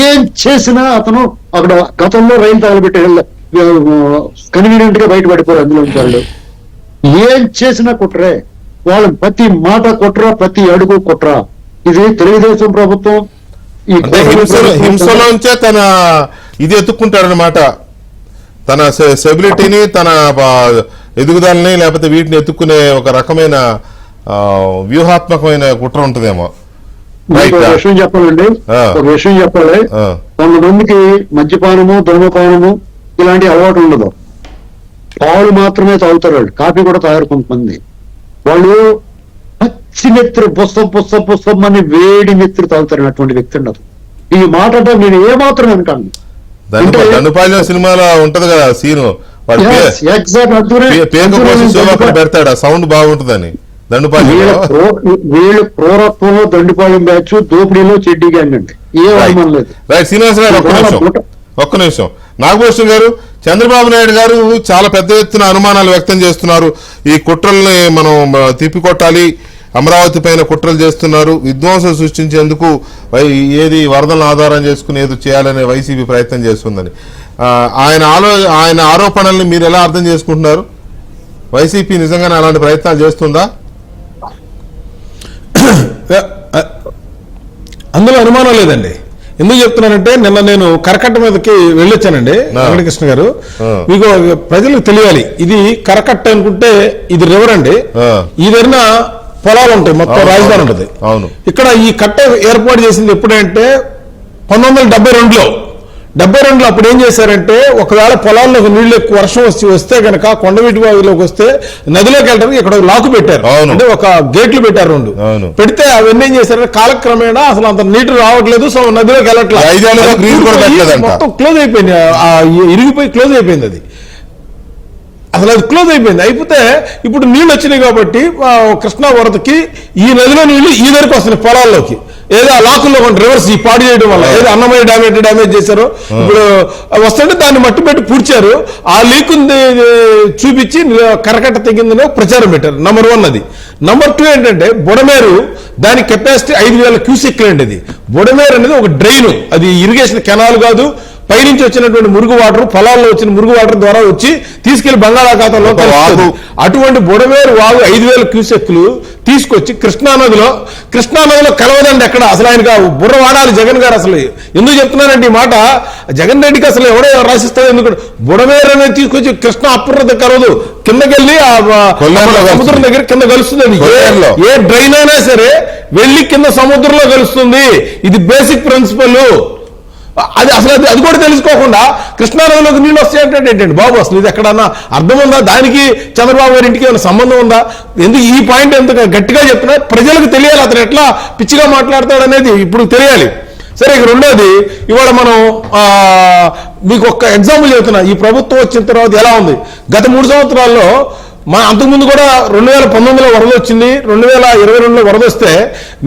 ఏం చేసినా అతను అక్కడ గతంలో రైలు తగలబెట్టే కన్వీనియంట్ గా బయటపడిపోయారు అందులో వాళ్ళు. ఏం చేసినా కుట్రే, వాళ్ళ ప్రతి మాట కుట్ర, ప్రతి అడుగు కుట్ర. ఇది తెలుగుదేశం ప్రభుత్వం ఈ హింసలోంచే తన ఇది ఎత్తుక్కుంటాడనమాట, తన స్టెబిలిటీని, తన ఎదుగుదలని, లేకపోతే వీటిని ఎత్తుక్కునే ఒక రకమైన వ్యూహాత్మకమైన కుట్ర ఉంటుందేమో. ఒక విషయం చెప్పాలండి, ఒక విషయం చెప్పాలి. కొంతమందికి మద్యపానము, ధూమపానము ఇలాంటి అలవాటు ఉండదు. పాలు మాత్రమే తాగుతారు వాళ్ళు, కాఫీ కూడా తాగారు కొంతమంది. వాళ్ళు పచ్చి నెత్తురు పుస్తకం అని వేడి నెత్తురు తాగుతారు. అటువంటి వ్యక్తి ఉండదు. ఈ మాట నేను ఏమాత్రం వెనకాను. దండుపాలెం సినిమాలో ఉంటది కదా సీను, వాడు ఎగ్జాక్ట్ పేక కోసం శివ అక్కడ పెడతాడు, ఆ సౌండ్ బాగుంటుందని. దండుపాలి వీళ్ళు క్రూరత్వం దండుపాలెం బ్యాచ్, దోపిడీలో చెడ్డీ గ్యాంగ్ అండి. ఏ అవమానం లేదు. రైట్ శ్రీనివాస గారు ఒక్క నిమిషం. నాగభూషణ్ గారు, చంద్రబాబు నాయుడు గారు చాలా పెద్ద ఎత్తున అనుమానాలు వ్యక్తం చేస్తున్నారు. ఈ కుట్రల్ని మనం తిప్పికొట్టాలి, అమరావతి పైన కుట్రలు చేస్తున్నారు, విధ్వంసం సృష్టించేందుకు ఏది వరదలను ఆధారం చేసుకుని ఏదో చేయాలనే వైసీపీ ప్రయత్నం చేస్తుందని ఆయన ఆరోపణల్ని మీరు ఎలా అర్థం చేసుకుంటున్నారు? వైసీపీ నిజంగానే అలాంటి ప్రయత్నాలు చేస్తుందా? అందులో అనుమానం లేదండి. ఎందుకు చెప్తున్నానంటే నిన్న నేను కరకట్ట మీదకి వెళ్ళొచ్చానండి వెంకటకృష్ణ గారు. మీకు ప్రజలకు తెలియాలి, ఇది కరకట్ట అనుకుంటే ఇది రివర్ అండి. ఈదరిన పొలాలు ఉంటాయి, మొత్తం రాజధాని ఉంటుంది. అవును. ఇక్కడ ఈ కట్ట ఏర్పాటు చేసింది ఎప్పుడంటే 1972లో. 72లో అప్పుడు ఏం చేశారంటే, ఒకవేళ పొలాల్లోకి నీళ్లు ఎక్కువ వర్షం వస్తే కనుక కొండవీటి బావిలోకి వస్తే నదిలోకి వెళ్ళడానికి ఇక్కడ లాకు పెట్టారు, అంటే ఒక గేట్లు పెట్టారు 2. పెడితే అవన్నీ ఏం చేశారంటే కాలక్రమేణా అసలు అంత నీళ్లు రావట్లేదు, సో నదిలోకి వెళ్ళట్లేదు, మొత్తం క్లోజ్ అయిపోయింది, ఇరిగిపోయి క్లోజ్ అయిపోయింది. అది అసలు అది క్లోజ్ అయిపోయింది. అయిపోతే ఇప్పుడు నీళ్లు వచ్చినాయి కాబట్టి కృష్ణా వరదకి ఈ నదిలో నీళ్లు ఈ దగ్గరికి వస్తున్నాయి పొలాల్లోకి. ఏదో ఆ లాకుల్లో రివర్స్ ఈ పాడు చేయడం వల్ల ఏదో అన్నమయ్య డ్యామేజ్ చేశారు. ఇప్పుడు వస్తుంటే దాన్ని మట్టి పెట్టి పూడ్చారు. ఆ లీక్ చూపించి కరకట్ట తెగిందని ప్రచారం పెట్టారు. నంబర్ 1 అది. నంబర్ 2 ఏంటంటే బుడమేరు, దాని కెపాసిటీ 5,000 క్యూసెక్లు అండి. అది బుడమేరు అనేది ఒక డ్రైన్, అది ఇరిగేషన్ కెనాల్ కాదు. పైనుంచి వచ్చినటువంటి మురుగు వాటర్, పొలాల్లో వచ్చిన మురుగు వాటర్ ద్వారా వచ్చి తీసుకెళ్లి బంగాళాఖాతంలో కలుస్తుంది. అటువంటి బుడమేరు వాగు 5,000 క్యూసెక్లు తీసుకొచ్చి కృష్ణానదిలో కలవదండి ఎక్కడ. అసలు ఆయనకు బుర్ర వాడాలి జగన్ గారు. అసలు ఎందుకు చెప్తున్నారంటే ఈ మాట, జగన్ రెడ్డికి అసలు ఎవడో రాసిస్తాడు. ఎందుకంటే బుడమేరు అనేది తీసుకొచ్చి కృష్ణ అప్పుర్రత కలవదు, కిందకెళ్ళి ఆ సముద్రం దగ్గర కింద కలుస్తుంది. ఏ డ్రైన్ అయినా సరే వెళ్ళి కింద సముద్రంలో కలుస్తుంది. ఇది బేసిక్ ప్రిన్సిపల్. అది అసలు అది కూడా తెలుసుకోకుండా కృష్ణానదిలోకి నీళ్ళు వస్తాయంటే ఏంటండి బాబు? అసలు ఇది ఎక్కడన్నా అర్థం ఉందా? దానికి చంద్రబాబు గారి ఇంటికి ఏమైనా సంబంధం ఉందా? ఎందుకు ఈ పాయింట్ ఎంత గట్టిగా చెప్తున్నా ప్రజలకు తెలియాలి, అతను ఎట్లా పిచ్చిగా మాట్లాడతాడు అనేది ఇప్పుడు తెలియాలి. సరే, ఇక రెండోది, ఇవాళ మనం మీకు ఒక్క ఎగ్జాంపుల్ చెబుతున్నా. ఈ ప్రభుత్వం వచ్చిన తర్వాత ఎలా ఉంది? గత 3 సంవత్సరాల్లో అంతకుముందు కూడా 2019లో వరద వచ్చింది, 2022లో వరద వస్తే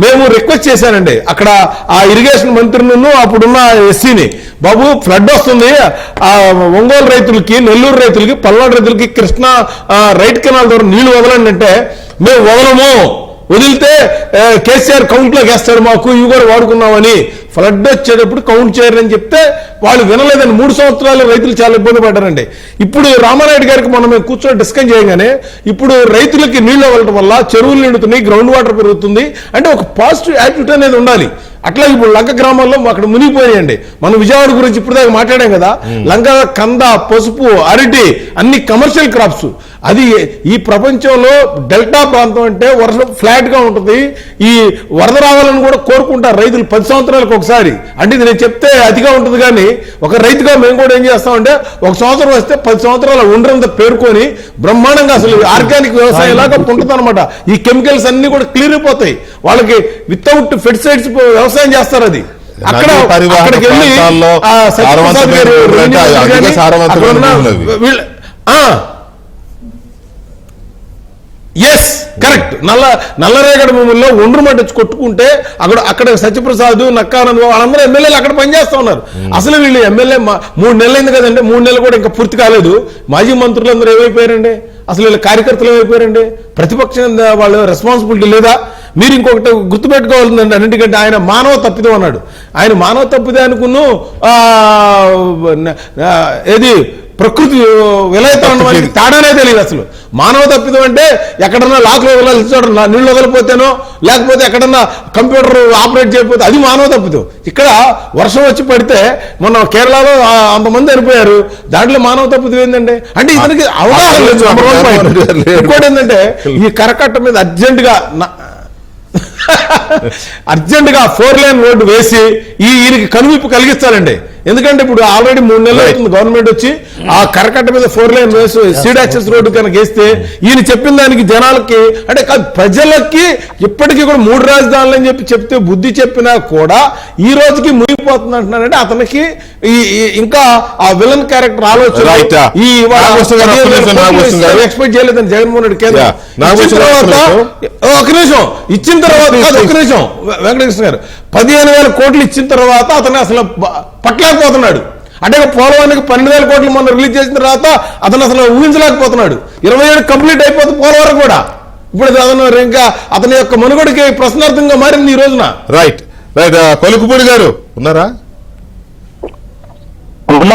మేము రిక్వెస్ట్ చేశానండి అక్కడ ఆ ఇరిగేషన్ మంత్రిని, అప్పుడున్న ఎస్సీని, బాబు ఫ్లడ్ వస్తుంది, ఆ ఒంగోలు రైతులకి, నెల్లూరు రైతులకి, పల్నాడు రైతులకి కృష్ణా రైట్ కెనాల్ ద్వారా నీళ్లు వదలండి అంటే, మేము వదలము, వదిలితే కేసీఆర్ కౌంట్లోకి వేస్తాడు, మాకు ఇవి కూడా వాడుకున్నామని. ఫ్లడ్ వచ్చేటప్పుడు కౌంట్ చేయరని చెప్తే వాళ్ళు వినలేదని 3 సంవత్సరాలు రైతులు చాలా ఇబ్బంది పడ్డారండి. ఇప్పుడు రామానాయుడు గారికి మనం మేము కూర్చొని డిస్కస్ చేయగానే ఇప్పుడు రైతులకి నీళ్లు వెళ్ళడం వల్ల చెరువులు నిండుతున్నాయి, గ్రౌండ్ వాటర్ పెరుగుతుంది. అంటే ఒక పాజిటివ్ యాటిట్యూడ్ అనేది ఉండాలి. అట్లా ఇప్పుడు లంక గ్రామాల్లో అక్కడ మునిగిపోయాయండి. మనం విజయవాడ గురించి ఇప్పుడు దాకా మాట్లాడాం కదా. లంక, కంద, పసుపు, అరటి అన్ని కమర్షియల్ క్రాప్స్. అది ఈ ప్రపంచంలో డెల్టా ప్రాంతం అంటే వర్షం ఫ్లాట్ గా ఉంటుంది. ఈ వరద రావాలని కూడా కోరుకుంటారు రైతులు 10 సంవత్సరాలకు ఒకసారి. అంటే ఇది నేను చెప్తే అతిగా ఉంటుంది, కానీ ఒక రైతుగా మేము కూడా ఏం చేస్తామంటే 1 సంవత్సరం వస్తే 10 సంవత్సరాల ఉండరంతా పేర్కొని బ్రహ్మాండంగా అసలు ఆర్గానిక్ వ్యవసాయం లాగా ఉంటుంది అనమాట. ఈ కెమికల్స్ అన్ని కూడా క్లియర్ అయిపోతాయి. వాళ్ళకి వితౌట్ పెస్టిసైడ్స్ వ్యవసాయం చేస్తారు. అది అక్కడ అక్కడికి వెళ్ళి ఎస్ కరెక్ట్. నల్లరేగడి భూముల్లో ఒండ్రు మట్టి కొట్టుకుంటే అక్కడ సత్యప్రసాద్, నక్కానంద్ వాళ్ళందరూ ఎమ్మెల్యేలు అక్కడ పనిచేస్తా ఉన్నారు. అసలు వీళ్ళు ఎమ్మెల్యే 3 నెలలు అయింది కదండి, 3 నెలలు కూడా ఇంకా పూర్తి కాలేదు. మాజీ మంత్రులందరూ ఏమైపోయారండి? అసలు వీళ్ళ కార్యకర్తలు ఏమైపోయారండి? ప్రతిపక్షం వాళ్ళు రెస్పాన్సిబిలిటీ లేదా? మీరు ఇంకొకటి గుర్తుపెట్టుకోవాల్సిందండి, అన్నింటికంటే ఆయన మానవ తప్పిదం అన్నాడు. ఆయన మానవ తప్పిదే అనుకున్న ఏది ప్రకృతి విలయతం తేడానే తెలియదు. అసలు మానవ తప్పిదం అంటే ఎక్కడన్నా లాక్లో వదలాల్సి నీళ్ళు వదలిపోతేనో, లేకపోతే ఎక్కడన్నా కంప్యూటర్ ఆపరేట్ చేయకపోతే అది మానవ తప్పిదం. ఇక్కడ వర్షం వచ్చి పడితే మొన్న కేరళలో అంతమంది చనిపోయారు, దాంట్లో మానవ తప్పిదం ఏంటంటే అంటే ఇతనికి అవగాహన లేదు. ఇంకోటి ఏంటంటే ఈ కరకట్ట మీద అర్జెంటుగా 4 లేన్ రోడ్డు వేసి ఈయనకి కనువిప్పు కలిగిస్తారండి. ఎందుకంటే ఇప్పుడు ఆల్రెడీ 3 నెలలు అవుతుంది గవర్నమెంట్ వచ్చి ఆ కరకట్ట మీద 4 లైన్ సీడ్ యాక్సెస్ రోడ్డు కనుక వేస్తే ఈయన చెప్పిన దానికి జనాలకి అంటే ప్రజలకి ఇప్పటికీ కూడా 3 రాజధానులు అని చెప్తే బుద్ధి చెప్పినా కూడా ఈ రోజుకి మునిగిపోతుంది అంటున్నారంటే అతనికి ఇంకా ఆ విలన్ క్యారెక్టర్ ఆలోచన ఎక్స్పెక్ట్ చేయలేదని జగన్మోహన్ రెడ్డి కేంద్రం ఒక నిమిషం ఇచ్చిన తర్వాత వెంకటకృష్ణ గారు 15,000 కోట్లు ఇచ్చిన తర్వాత అతను అసలు పట్టలేకపోతున్నాడు. అంటే పోలవరానికి 12,000 కోట్లు మొన్న రిలీజ్ చేసిన తర్వాత అతను అసలు ఊహించలేకపోతున్నాడు. 27 కంప్లీట్ అయిపోతుంది పోలవరం కూడా. ఇప్పుడు అతను ఇంకా అతని యొక్క మనుగడికి ప్రశ్నార్థంగా మారింది ఈ రోజున. రైట్ రైట్ కొలుకుపూడి గారు ఉన్నారా?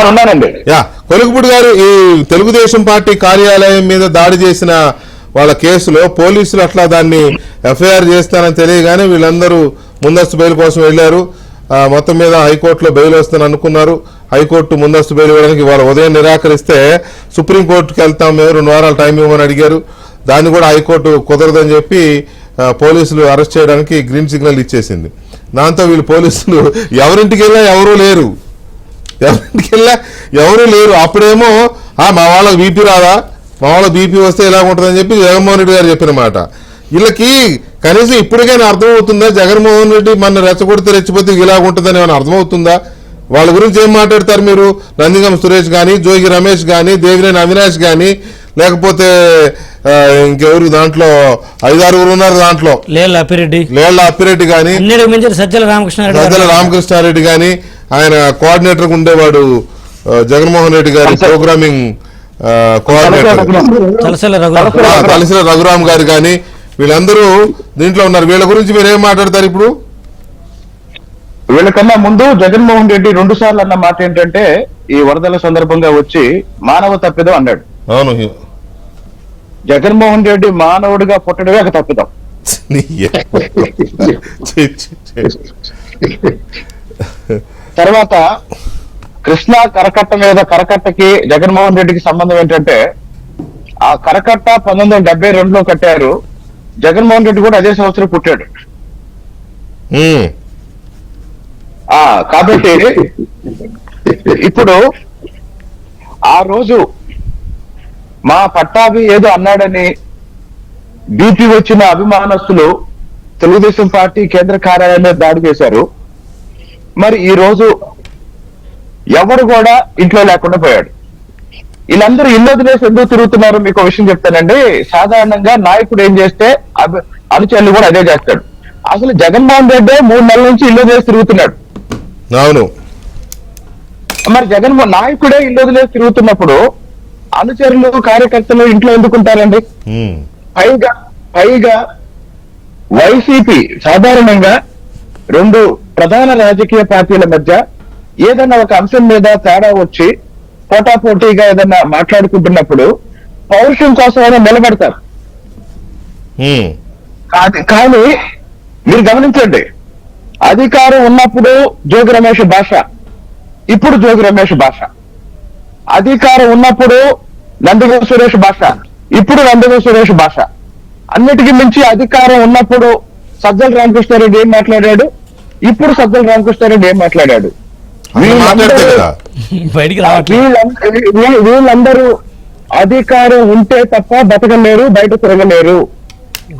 ఉన్నానండి. యా కొలుకుపూడి గారు, ఈ తెలుగుదేశం పార్టీ కార్యాలయం మీద దాడి చేసిన వాళ్ళ కేసులో పోలీసులు అట్లా దాన్ని ఎఫ్ఐఆర్ చేస్తానని తెలియగానే వీళ్ళందరూ ముందస్తు బెయిల్ కోసం వెళ్లారు. మొత్తం మీద హైకోర్టులో బెయిల్ వస్తుందని అనుకున్నారు. హైకోర్టు ముందస్తు బెయిల్ ఇవ్వడానికి వాళ్ళ ఉదయం నిరాకరిస్తే సుప్రీంకోర్టుకి వెళ్తాం మేము 2 వారాలు టైం ఇవ్వమని అడిగారు. దాన్ని కూడా హైకోర్టు కుదరదని చెప్పి పోలీసులు అరెస్ట్ చేయడానికి గ్రీన్ సిగ్నల్ ఇచ్చేసింది. దాంతో వీళ్ళు పోలీసులు ఎవరింటికి వెళ్ళా ఎవరూ లేరు. అప్పుడేమో మా వాళ్ళకి బీపీ రాదా, మా వాళ్ళకి బీపీ వస్తే ఇలా ఉంటుందని చెప్పి జగన్మోహన్ రెడ్డి గారు చెప్పిన మాట. వీళ్ళకి కనీసం ఇప్పటికైనా అర్థమవుతుందా జగన్మోహన్ రెడ్డి మన రెచ్చగొడితే రెచ్చిపోతే ఇలా ఉంటుందని ఏమైనా అర్థమవుతుందా? వాళ్ళ గురించి ఏం మాట్లాడతారు మీరు? నందిగం సురేష్ కానీ, జోగి రమేష్ కానీ, దేవినేని అవినాష్ కానీ, లేకపోతే ఇంకెవరు దాంట్లో 5-6 ఉన్నారు. దాంట్లో లేళ్ల అప్పిరెడ్డి కానీ, సజ్జల రామకృష్ణారెడ్డి కానీ, ఆయన కోఆర్డినేటర్ ఉండేవాడు జగన్మోహన్ రెడ్డి గారి ప్రోగ్రామింగ్ కోఆర్డినేటర్ తలసిల రఘురామ్ గారు కానీ, వీళ్ళందరూ దీంట్లో ఉన్నారు. వీళ్ళ గురించి మీరు ఏం మాట్లాడతారు ఇప్పుడు? వీళ్ళకన్నా ముందు జగన్మోహన్ రెడ్డి 2 సార్లు అన్న మాట ఏంటంటే ఈ వరదల సందర్భంగా వచ్చి మానవ తప్పిదం అన్నాడు. అవును, జగన్మోహన్ రెడ్డి మానవుడిగా పుట్టడమే ఒక తప్పిదం. తర్వాత కృష్ణా కరకట్ట మీద కరకట్టకి జగన్మోహన్ రెడ్డికి సంబంధం ఏంటంటే ఆ కరకట్ట 1972లో కట్టారు. జగన్మోహన్ రెడ్డి కూడా అదే సంవత్సరం పుట్టాడు. కాబట్టి ఇప్పుడు ఆ రోజు మా పట్టాభి ఏదో అన్నాడని బీపీ వచ్చిన అభిమానస్తులు తెలుగుదేశం పార్టీ కేంద్ర కార్యాలయం మీద దాడి చేశారు. మరి ఈ రోజు ఎవరు కూడా ఇంట్లో లేకుండా పోయాడు. వీళ్ళందరూ ఇల్లు వదిలేసి ఎందుకు తిరుగుతున్నారు మీకు విషయం చెప్తానండి. సాధారణంగా నాయకుడు ఏం చేస్తే అనుచరులు కూడా అదే చేస్తాడు. అసలు జగన్మోహన్ రెడ్డి 3 నెలల నుంచి ఇల్లు వదిలేసి తిరుగుతున్నాడు. అవును, మరి నాయకుడే ఇల్లు వదిలేసి తిరుగుతున్నప్పుడు అనుచరులు కార్యకర్తలు ఇంట్లో ఎందుకుంటారండి? పైగా వైసీపీ సాధారణంగా 2 ప్రధాన రాజకీయ పార్టీల మధ్య ఏదైనా ఒక అంశం మీద తేడా వచ్చి పోటాపోటీగా ఏదైనా మాట్లాడుకుంటున్నప్పుడు పౌరుషం కోసమైనా నిలబడతారు. కానీ మీరు గమనించండి, అధికారం ఉన్నప్పుడు జోగి రమేష్ భాష, ఇప్పుడు జోగి రమేష్ భాష. అధికారం ఉన్నప్పుడు నందిగం సురేష్ భాష, ఇప్పుడు నందిగం సురేష్ భాష. అన్నిటికీ మించి అధికారం ఉన్నప్పుడు సజ్జల రామకృష్ణారెడ్డి ఏం మాట్లాడాడు, ఇప్పుడు సజ్జల రామకృష్ణారెడ్డి ఏం మాట్లాడాడు. వీళ్ళందరూ అధికారం ఉంటే తప్ప బతకలేరు, బయట తిరగలేరు.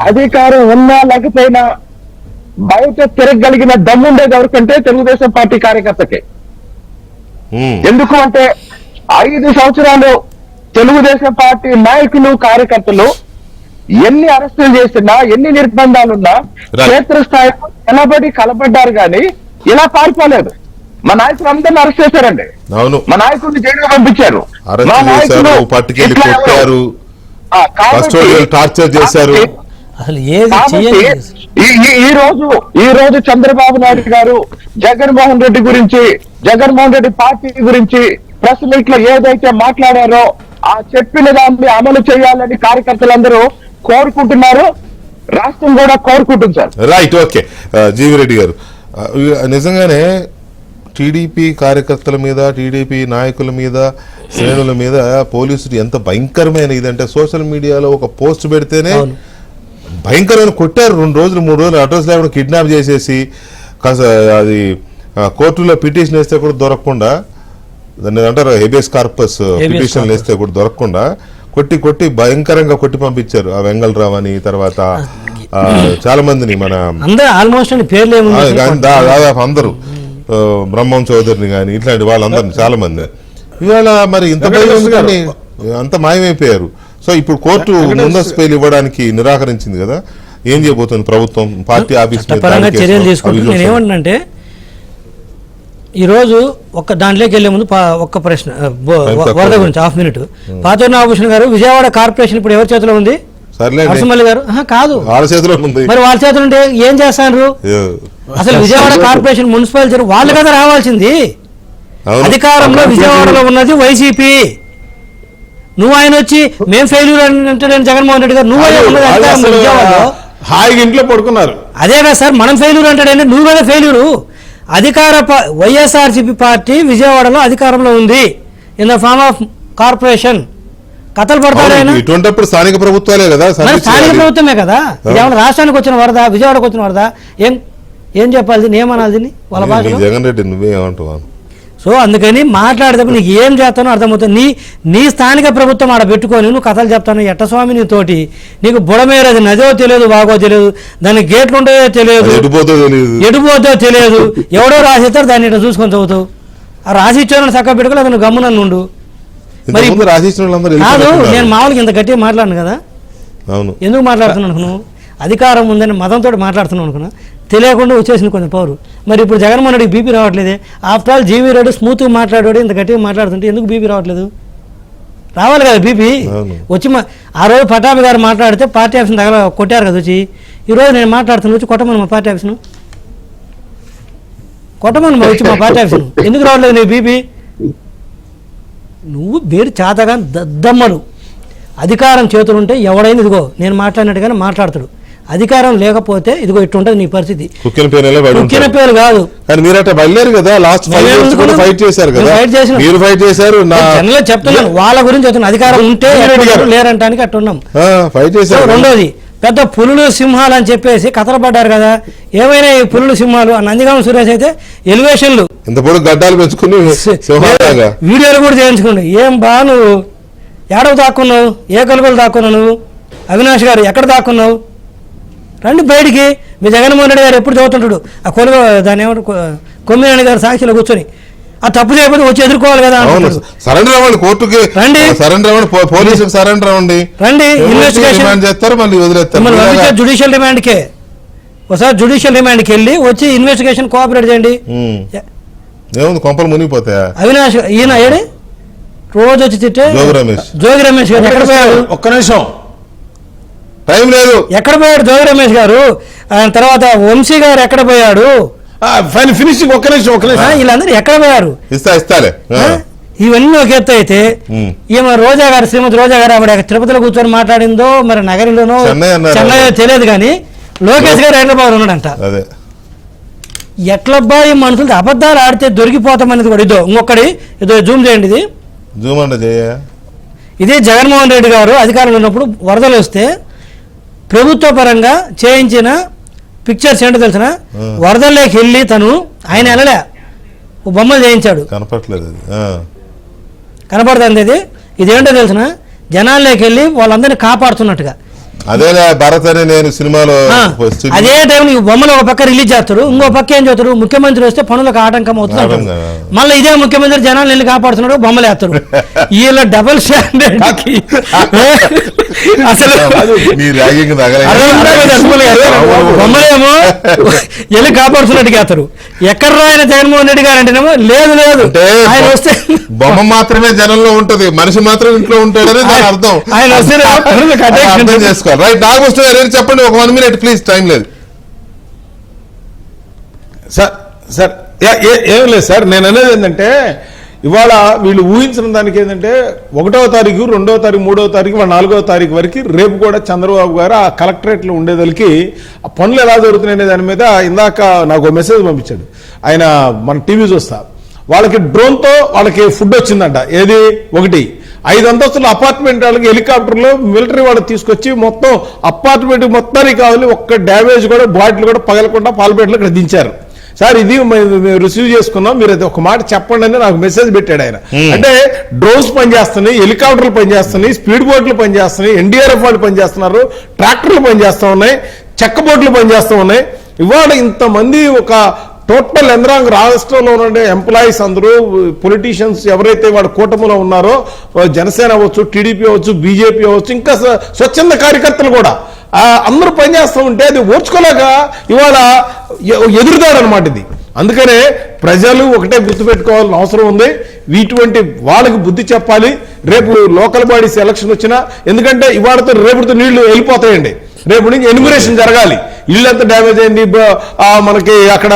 అధికారం ఉన్నా లేకపోయినా బయట తిరగలిగిన దమ్ముండేది ఎవరికంటే తెలుగుదేశం పార్టీ కార్యకర్తకే. ఎందుకు అంటే 5 సంవత్సరాలు తెలుగుదేశం పార్టీ నాయకులు కార్యకర్తలు ఎన్ని అరెస్టులు చేసినా ఎన్ని నిర్బంధాలున్నా క్షేత్రస్థాయిలో నిలబడి కలబడ్డారు కానీ ఇలా పారిపోలేదు. మా నాయకులు అందరిని అరెస్ట్ చేశారండి. మా నాయకుడిని జైలుగా పంపించారు. మా నాయకులు టార్చర్ చేశారు. ఈ రోజు చంద్రబాబు నాయుడు గారు జగన్మోహన్ రెడ్డి గురించి, జగన్మోహన్ రెడ్డి పార్టీ గురించి ప్రెస్ మీట్ లో ఏదైతే మాట్లాడారో ఆ చెప్పిన దాన్ని అమలు చేయాలని కార్యకర్తలందరూ కోరుకుంటున్నారు. రాష్ట్రం కూడా కోరుకుంటుంది sir. Right, okay. GV Reddy garu, నిజంగానే టీడీపీ కార్యకర్తల మీద, టీడీపీ నాయకుల మీద, శ్రేణుల మీద పోలీసులు ఎంత భయంకరమైన ఇదంటే సోషల్ మీడియాలో ఒక పోస్ట్ పెడితేనే భయంకరమైన కొట్టారు. 2 రోజులు 3 రోజులు అడ్రస్ లేకుండా కిడ్నాప్ చేసేసి అది కోర్టులో పిటిషన్ వేస్తే కూడా దొరకకుండా, దాన్ని అంటారు హెబియస్ కార్పస్ పిటిషన్ వేస్తే కూడా దొరకకుండా కొట్టి భయంకరంగా కొట్టి పంపించారు. ఆ వెంగళరావు అని, తర్వాత చాలా మందిని మన అందరూ ఆల్మోస్ట్ పేర్లు దాదాపు అందరూ, బ్రహ్మం చౌదరిని కానీ ఇట్లాంటి వాళ్ళందరినీ చాలా మంది ఇవాళ మరి ఇంత భయం కానీ అంత మాయమైపోయారు. సో ఇప్పుడు కోర్టు ముందస్తు బెయిల్ ఇవ్వడానికి నిరాకరించింది కదా, ఏం చేయబోతుంది ప్రభుత్వం? పార్టీ ఆఫీస్ చర్యలు తీసుకుంటుంది. నేను ఏమంటున్నానంటే ఈరోజు ఒక్క దాంట్లోకి వెళ్లే ముందు ఒక్క ప్రశ్న వరద గురించి హాఫ్ మినిట్. పాతూరు నాగభూషణ్ గారు, విజయవాడ కార్పొరేషన్ ఇప్పుడు ఎవరి చేతిలో ఉంది? నరసింహల్లి గారు కాదు, వాళ్ళ చేతిలో ఉంది. మరి వాళ్ళ చేతిలో ఉంటే ఏం చేస్తారు? అసలు విజయవాడ కార్పొరేషన్ మున్సిపాలిటీ వాళ్ళు కదా రావాల్సింది. అధికారంలో విజయవాడలో ఉన్నది వైసీపీ. నువ్వు ఆయన వచ్చి మేం ఫెయిల్యూర్ అంటే జగన్మోహన్ రెడ్డి గారు నువ్వు ఉన్నది అధికారంలో విజయవాడలో హాయిగా ఇంట్లో పడుకున్నారు. అదే కదా సార్, మనం ఫెయిల్యూర్ అంటాడంటే నువ్వు కదా ఫెయిల్యూరు. అధికార వైఎస్ఆర్సీపీ పార్టీ విజయవాడలో అధికారంలో ఉంది in the form of corporation. కథలు పడతాడు ఆయన. ఇటువంటిప్పుడు స్థానిక ప్రభుత్వాలే కదా, స్థానిక ప్రభుత్వమే కదా. ఇదేమన్నా రాష్ట్రానికి వచ్చిన వరద, విజయవాడకు వచ్చిన వరద? ఏం చెప్పాలి దీన్ని, ఏమనాలి దీన్ని వాళ్ళ భాషలో? జగన్ రెడ్డి నువ్వేమంటావా? సో అందుకని మాట్లాడేటప్పుడు నీకు ఏం చేస్తానో అర్థమవుతుంది. నీ స్థానిక ప్రభుత్వం ఆడ పెట్టుకొని నువ్వు కథలు చెప్తాను ఎట్టస్వామి నీతోటి. నీకు బుడమేరది నదో తెలియదు, బాగో తెలియదు, దానికి గేట్లు ఉంటాయో తెలియదు, ఎటుపోతో తెలియదు. ఎవడో రాసిస్తారు దాన్ని ఇట్లా చూసుకొని చదువుతావు. ఆ రాసి ఇచ్చాను చక్కగా పెట్టుకోలేదు, అతను గమ్మునన్ను ఉండు. మరి కాదు, నేను మామూలుగా ఇంత గట్టిగా మాట్లాడను కదా. ఎందుకు మాట్లాడుతున్నాను నువ్వు? అధికారం ఉందని మతంతో మాట్లాడుతున్నావు అనుకున్నా, తెలియకుండా వచ్చేసింది కొంచెం పవరు. మరి ఇప్పుడు జగన్మోహన్ రెడ్డికి బీపీ రావట్లేదే? ఆఫ్టర్ ఆల్ జీవీ రెడ్డి స్మూత్గా మాట్లాడాడు, ఇంత గట్టిగా మాట్లాడుతుంటే ఎందుకు బీపీ రావట్లేదు? రావాలి కదా బీపీ. వచ్చి ఆ రోజు పటాభి గారు మాట్లాడితే పార్టీ ఆఫీస్ని కొట్టారు కదా వచ్చి. ఈరోజు నేను మాట్లాడుతున్నాను, వచ్చి కొట్టమను మా పార్టీ ఆఫీస్ను, కొట్టమను వచ్చి మా పార్టీ ఆఫీస్ను. ఎందుకు రావట్లేదు నీ బీపీ? నువ్వు మీరు చేతగా దద్దమ్మలు. అధికారం చేతులుంటే ఎవడైనా ఇదిగో నేను మాట్లాడినట్టుగానే మాట్లాడతాడు. అధికారం లేకపోతే ఇదిగో ఇట్టుంటది నీ పరిస్థితి. కుక్కిన పేరు కాదు, చెప్తున్నాను వాళ్ళ గురించి చెప్తున్నాను. అధికారం ఉంటే లేరంటానికి అట్టున్నాం. రెండోది, పెద్ద పులులు సింహాలు అని చెప్పేసి కథలు పడ్డారు కదా. ఏమైనా ఈ పులులు సింహాలు? నందిగామ సురేష్ అయితే ఎలివేషన్లు గడ్డాలు పెంచుకుని వీడియోలు కూడా చేయించుకోండి. ఏం బా నువ్వు ఏడవ దాక్కున్నావు, ఏ కలుగులు దాక్కున్నావు నువ్వు? అవినాష్ గారు ఎక్కడ దాక్కున్నావు? రండి బయటికి. మీ జగన్మోహన్ రెడ్డి గారు ఎప్పుడు చదువుతుంటాడు ఆ కొలుగు, దాని ఏమంటారు, కొమ్మినేని గారు సాక్షిలో కూర్చొని ఆ తప్పు చేయకపోతే వచ్చి ఎదుర్కోవాలి కదా. సరెండర్ అవ్వండి కోర్టుకి, రండి సరెండర్ అవ్వండి, పోలీసులకు సరెండర్ అవ్వండి, రండి. ఇన్వెస్టిగేషన్ చేస్తారు, మళ్ళీ వదిలేస్తారు. జ్యుడిషియల్ రిమాండ్కే ఒకసారి జుడిషియల్ రిమాండ్కి వెళ్ళి వచ్చి ఇన్వెస్టిగేషన్ కోఆపరేట్ చేయండి. ఏముంది కొంపలు మునిగిపోతాయా? అవినాష్ ఈయన ఏడే రోజు వచ్చి తిట్టే జోగి రమేష్ గారు ఎక్కడ పోయాడు? ఒక్క నిమిషం టైం లేదు. ఎక్కడ పోయాడు జోగి రమేష్ గారు? తర్వాత వంశీ గారు ఎక్కడ పోయాడు? ఫినిషింగ్ ఒక్క నిమిషం వీళ్ళందరూ ఎక్కడ పోయారు? ఇస్తాలే. ఇవన్నీ ఒక ఎత్తు అయితే ఈమె రోజా గారు, శ్రీమతి రోజా గారు ఆవిడ తిరుపతిలో కూర్చొని మాట్లాడిందో మరి నగరిలోనో చెన్నై తెలియదు కానీ లోకేష్ గారు హైదరాబాద్ ఉన్నాడంట. ఎట్లబ్బా ఈ మనుషులకి అబద్ధాలు ఆడితే దొరికిపోతామనేది కూడా. ఇంకొకటి ఇదో జూమ్ చేయండి. ఇది జూమ్ అంటే ఇది జగన్మోహన్ రెడ్డి గారు అధికారంలో ఉన్నప్పుడు వరదలు వస్తే ప్రభుత్వ పరంగా చేయించిన పిక్చర్స్ ఏంటో తెలిసిన, వరదల్లోకి వెళ్ళి తను ఆయన వెళ్ళలే బొమ్మలు చేయించాడు. కనపడుతుంది ఇది. ఇదేంటో తెలిసిన, జనాల్లోకి వెళ్ళి వాళ్ళందరినీ కాపాడుతున్నట్టుగా. అదే భరత్ అని నేను సినిమాలో అదే టైం బొమ్మలు ఒక పక్క రిలీజ్ చేస్తారు, ఇంకో పక్క ఏం చేస్తారు, ముఖ్యమంత్రి వస్తే పనులకు ఆటంకం అవుతుంది. మళ్ళీ ఇదే ముఖ్యమంత్రి జనాలు వెళ్ళి కాపాడుతున్నాడు, బొమ్మలు వేస్తారు. వీళ్ళ డబుల్ స్టాండర్డ్ అసలు బొమ్మలేమో వెళ్ళి కాపాడుతున్నట్టుగా వేస్తారు. ఎక్కడ రాయన జగన్మోహన్ రెడ్డి గారు అంటేనేమో లేదు లేదు ఆయన వస్తే బొమ్మ మాత్రమే జనంలో ఉంటది, మనిషి మాత్రం ఇంట్లో ఉంటాడని దాని అర్థం. ఆయన వస్తే చేసుకోవాలి. రైట్, నాగభూషణ్ గారు చెప్పండి, ఒక 1 minute ప్లీజ్, టైం లేదు సార్. సార్ ఏం లేదు సార్, నేను అనేది ఏంటంటే ఇవాళ వీళ్ళు ఊహించిన దానికి ఏంటంటే 1వ తారీఖు 2వ తారీఖు 3వ తారీఖు 4వ తారీఖు వరకు రేపు కూడా చంద్రబాబు గారు ఆ కలెక్టరేట్లో ఉండేదానికి ఆ పనులు ఎలా జరుగుతున్నాయనే దాని మీద ఇందాక నాకు మెసేజ్ పంపించాడు ఆయన, మన టీవీ చూస్తా. వాళ్ళకి డ్రోన్తో వాళ్ళకి ఫుడ్ వచ్చిందంట. ఏది? 5 అంతస్తుల అపార్ట్మెంట్ వాళ్ళకి హెలికాప్టర్లో మిలిటరీ వాళ్ళు తీసుకొచ్చి మొత్తం అపార్ట్మెంట్ మొత్తానికి కావాలి, ఒక్క డ్యామేజ్ కూడా బాటిల్ కూడా పగలకుండా పాల్పేటలో ఇక్కడ దించారు. సార్ ఇది మేము రిసీవ్ చేసుకున్నాం, మీరు అది ఒక మాట చెప్పండి అని నాకు మెసేజ్ పెట్టాడు ఆయన. అంటే డ్రోన్స్ పనిచేస్తున్నాయి, హెలికాప్టర్లు పనిచేస్తున్నాయి, స్పీడ్ బోట్లు పనిచేస్తున్నాయి, ఎన్డీఆర్ఎఫ్ వాళ్ళు పనిచేస్తున్నారు, ట్రాక్టర్లు పనిచేస్తూ ఉన్నాయి, చెక్క బోట్లు పనిచేస్తూ ఉన్నాయి. ఇవాళ ఇంతమంది ఒక టోటల్ యంత్రాంగ రాష్ట్రంలో ఉండే ఎంప్లాయీస్ అందరూ పొలిటీషియన్స్ ఎవరైతే వాళ్ళ కూటమిలో ఉన్నారో, జనసేన అవ్వచ్చు, టీడీపీ అవ్వచ్చు, బీజేపీ అవ్వచ్చు, ఇంకా స్వచ్ఛంద కార్యకర్తలు కూడా అందరూ పనిచేస్తూ ఉంటే అది ఓర్చుకోలేక ఇవాళ ఎదురుదాడనమాట ఇది. అందుకనే ప్రజలు ఒకటే గుర్తుపెట్టుకోవాల్సిన అవసరం ఉంది, ఇటువంటి వాళ్ళకి బుద్ధి చెప్పాలి. రేపు లోకల్ బాడీస్ ఎలక్షన్ వచ్చినా, ఎందుకంటే ఇవాళతో రేపుతో నీళ్లు వెళ్ళిపోతాయండి, రేపు నుంచి ఎన్యుమరేషన్ జరగాలి. ఇల్లు ఎంత డ్యామేజ్ అయింది, మనకి అక్కడ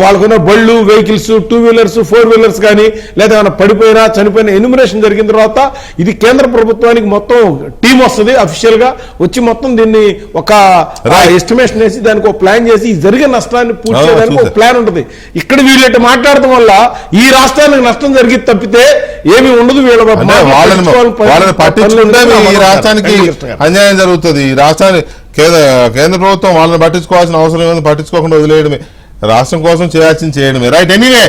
వాళ్ళకున్న బళ్ళు, వెహికల్స్, 2 వీలర్స్ 4 వీలర్స్ కానీ లేదా ఏమైనా పడిపోయినా చనిపోయినా ఎన్యుమరేషన్ జరిగిన తర్వాత ఇది కేంద్ర ప్రభుత్వానికి మొత్తం టీం వస్తుంది అఫీషియల్ గా వచ్చి మొత్తం దీన్ని ఒక ఎస్టిమేషన్ వేసి దానికి ఒక ప్లాన్ చేసి ఈ జరిగే నష్టాన్ని పూర్తి చేయడానికి ఒక ప్లాన్ ఉంటుంది. ఇక్కడ వీళ్ళకి మాట్లాడటం వల్ల ఈ రాష్ట్రానికి నష్టం జరిగి తప్పితే ఏమి ఉండదు. వాళ్ళని పట్టించుకుంటే ఈ రాష్ట్రానికి అన్యాయం జరుగుతుంది. ఈ రాష్ట్రాన్ని కేంద్ర ప్రభుత్వం వాళ్ళని పట్టించుకోవాల్సిన అవసరం ఏమైంది, పట్టించుకోకుండా వదిలేయడమే, రాష్ట్రం కోసం చేయాల్సింది చేయడమే. రైట్. ఎనీవే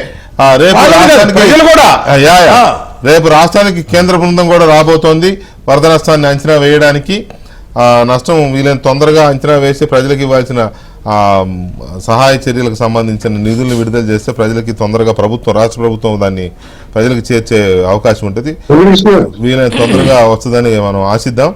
రేపు రాష్ట్రానికి కేంద్ర బృందం కూడా రాబోతోంది వరద నష్టాన్ని అంచనా వేయడానికి. నష్టం వీలైన తొందరగా అంచనా వేసి ప్రజలకు ఇవ్వాల్సిన సహాయ చర్యలకు సంబంధించిన నిధులను విడుదల చేస్తే ప్రజలకి తొందరగా రాష్ట్ర ప్రభుత్వం దాన్ని ప్రజలకు చేర్చే అవకాశం ఉంటుంది. వీలైన తొందరగా వస్తుందని మనం ఆశిద్దాం.